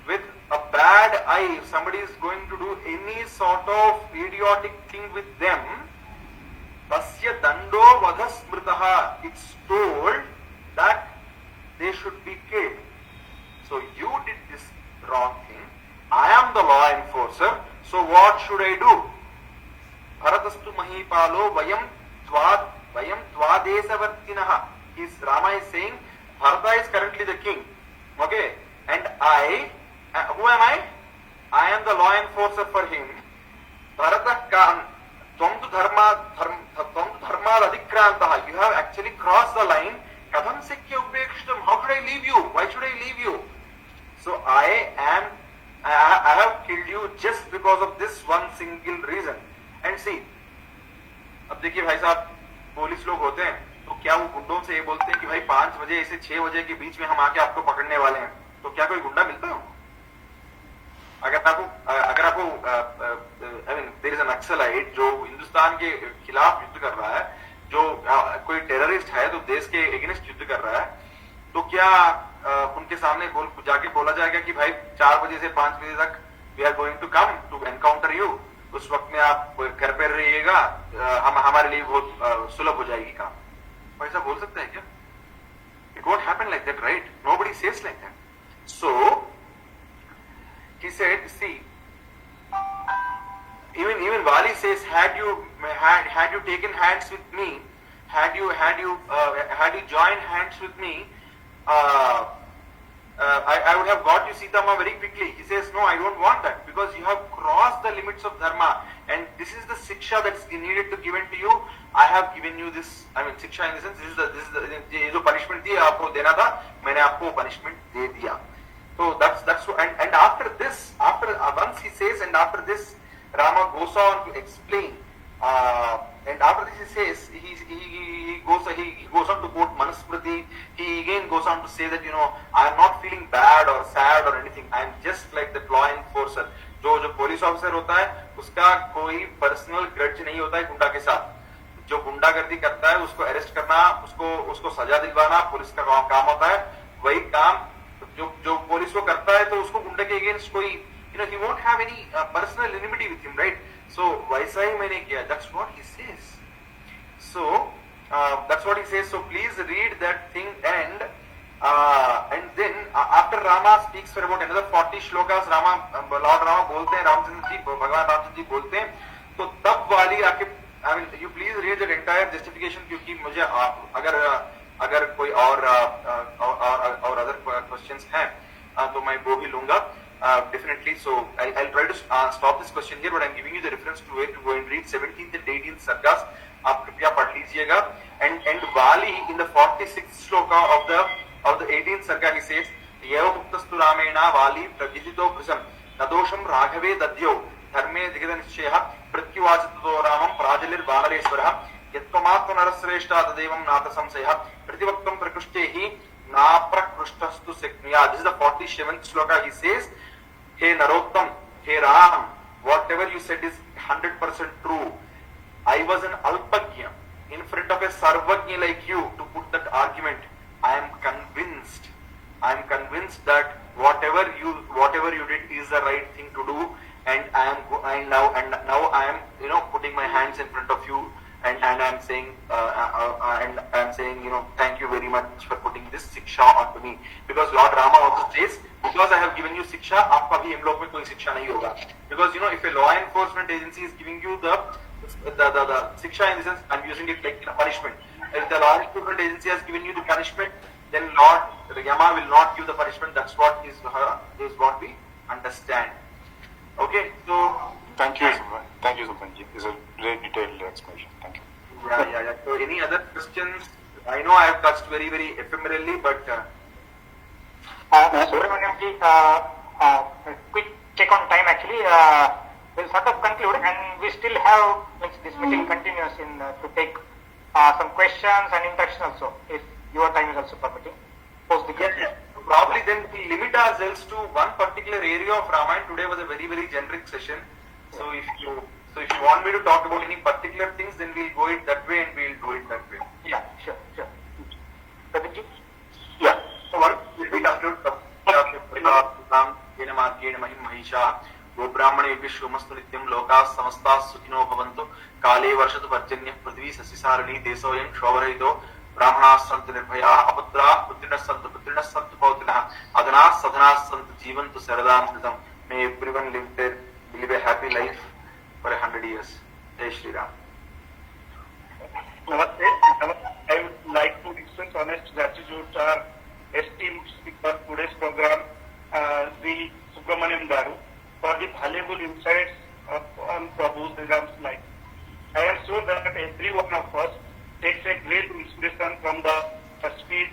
with a bad eye, if somebody is going to do any sort of idiotic thing with them, tasya dando vadha smritaha, it's told that they should be killed. So you did this wrong thing. I am the law enforcer. So what should I do? Bharatastu mahipalo vayam tvadesavartinaha. Rama is saying, Bharata is currently the king. Okay, and I, who am I? I am the law enforcer for him. Bharata kan tvam tu dharma adhikrantaha. You have actually crossed the line. Katham sekya upekshitam. How should I leave you? Why should I leave you? So I have killed you just because of this one single reason. And see, अब देखिए भाई साहब, police लोग होते हैं तो क्या वो गुंडों से ये बोलते हैं कि भाई 5 बजे से 6 बजे के बीच में हम आके आपको पकड़ने वाले हैं, तो क्या कोई गुंडा मिलता है? अगर आपको I mean there is an Naxalite जो हिंदुस्तान के खिलाफ युद्ध कर रहा है, जो कोई टेररिस्ट है तो देश के अगेंस्ट युद्ध कर रहा है, तो क्या उनके सामने जाके बोला जाएगा कि भाई 4 बजे से 5 बजे तक we are going to come to encounter you. उस वक्त में आप घर पर रहिएगा, हम हमारे लिए बहुत सुलभ हो जाएगी काम। ऐसा बोल सकते हैं क्या? It won't happen like that, right? Nobody says like that. So he said, see, even Wali says, had you taken hands with me, had you joined hands with me, I would have got you Sitama very quickly. He says, no, I don't want that, because you have crossed the limits of dharma, and this is the siksha that's needed to given to you. I have given you this, I mean siksha in the sense, this is the ये जो punishment थी आपको देना था, मैंने आपको punishment दे दिया. So that's and after this, once he says, and after this Rama goes on to explain, and after this he says, he goes on to quote Manusmriti. He again goes on to say that, you know, I am not feeling bad or sad or anything. I am just like the law enforcer. जो police officer होता है उसका कोई personal grudge नहीं होता है गुंडा के साथ. जो गुंडागर्दी करता है उसको अरेस्ट करना, उसको सजा दिलवाना पुलिस का काम होता है. वही काम जो पुलिस को करता है तो उसको गुंडे के अगेंस्ट कोई, you know, he won't have any personal enmity with him, right? So वैसा ही मैंने किया. That's what he says. So that's what he says. So please read that thing, and then after Rama speaks for about another 40 shlokas, Lord Rama बोलते हैं, रामचंद्र जी, भगवान रामचंद्र जी बोलते हैं. तो तब वाली आके, I mean, you please read the entire justification, क्योंकि मुझे अगर कोई और other questions हैं तो मैं वो भी लूंगा definitely. So I'll try to stop this question here, but I'm giving you the reference to where to go and read 17th and 18th sargas. आप कृपया पढ़ लीजिएगा. And Vali in the 46th shloka of the 18th sarga he says, Yev muktastu ramena Vali pravidito prisam nadosham raghave dadyo dharme digida nischayah pratyuvachatato ramam prajalir valaleswarah yatvamatma narasreshta tadevam nata samsayah prativaktam prakushchehi na prakrushtastu seknuya. This is the 47th shloka. He says, Hey Narottam, hey Ram, whatever you said is 100% true. I was an Alpagya in front of a Sarvagya like you to put that argument. I am convinced that whatever you did is the right thing to do, and now I am, you know, putting my hands in front of you, and I am saying you know, thank you very much for putting this siksha onto me, because Lord Rama also says, because I have given you siksha, आपका भी हम लोग में कोई शिक्षा नहीं होगा. Because, you know, if a law enforcement agency is giving you the siksha, in the sense I'm using it like punishment, if the law enforcement agency has given you the punishment, then Lord Yama will not give the punishment. That's what is what we understand. Okay, so thank you, Sultanji. It's a very detailed explanation. Thank you. Yeah. So any other questions? I know I have touched very, very ephemerally, but Subramaniam ji, quick check on time actually. We'll sort of conclude, and we still have, this meeting continues to take some questions and interaction also, if your time is also permitting. Post the yes. Probably then we limit ourselves to one particular area of Ramayana. Today was a very, very generic session. So if you want me to talk about any particular things, then we'll go it that way and we'll do it that way. Yeah, sure. Pradeep ji? Yeah. So what will be conclude? गोब्राह्मणे विश्वमस्तु नित्यं लोकाः समस्ताः सुखिनो भवन्तु काले वर्षतु पर्जन्यः पृथ्वी सस्यसारिणी देशोऽयं क्षोभरहितो ब्राह्मणाः सन्तु निर्भयाः अपुत्राः पुत्रिणः सन्तु पौत्रिणः अधनाः सधनाः सन्तु जीवन्तु शरदां शतं. May everyone live a happy life for 100 years. Jai Shri Ram. Namaste. I would like to express honest gratitude to our esteemed speaker for today's program, Sri Subramaniam Garu, for the valuable insights on Prabhu Sri Ram's life. I am sure that every one of us takes a great inspiration from the speech,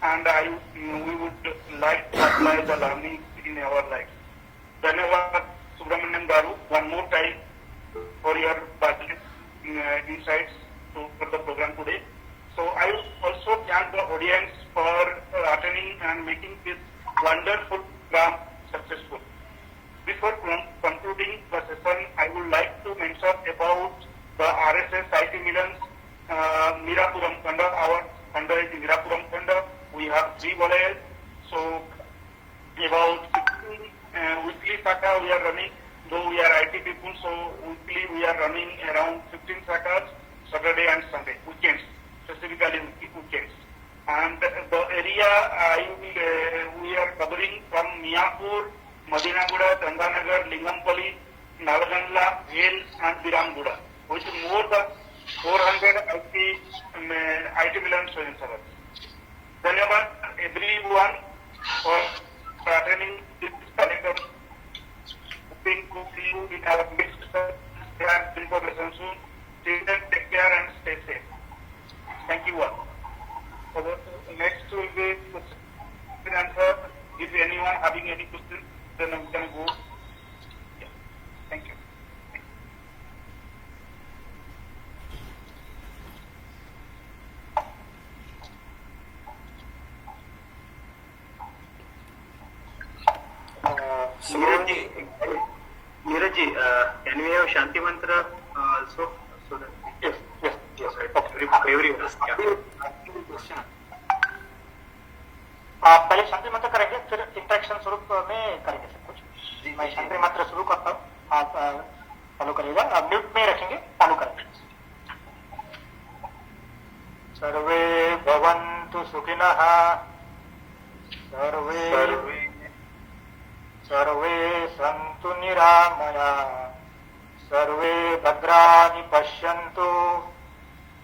and we would like to apply the learning in our lives. Dhanyavad Subramaniam Garu, one more time for your valuable insights for the program today. So I also thank the audience for attending and making this wonderful program successful. Before concluding the session, I would like to mention about the RSS IT Milans Mirapuram Khanda. Our Khanda is the Mirapuram Khanda. We have 3 villages, so about 16 weekly Saka we are running, though we are IT people, so weekly we are running around 15 Sakas, Saturday and Sunday, weekends, specifically weekends. And the area we are covering from Miapur, Madinaguda, Chandanagar, Lingampalli, Nalagandla, Hale and Biramguda, which is more than 400 IT villain Swayamsevak. Dhanyavad everyone for attending this कार्यक्रम. Hoping to see you in our next information soon. Till then, take care and stay safe. Thank you all. So the next will be question and answer. If anyone having any questions, then we can go. Yeah. Thank you. Neeraj ji, can we have Shanti Mantra also? So that Yes. everyone. Yeah. आप पहले शांति मंत्र करेंगे, फिर interaction स्वरूप में करेंगे सब कुछ. मैं शांति मंत्र शुरू करता हूँ, आप फॉलो करिएगा. आप म्यूट में रखेंगे, चालू करेंगे. सर्वे भवन्तु सुखिनः, सर्वे सन्तु निरामया, सर्वे भद्राणि पश्यन्तु,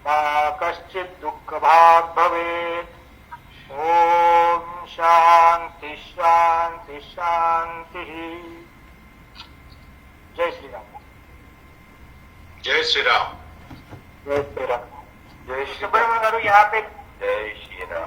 मा कश्चित् दुःखभाग् भवेत्. ओम शांति शांति शांति. जय श्री राम. जय श्री राम. जय श्री राम. जय श्री सुब्रमण्यम गारू यहाँ पे जय श्री राम.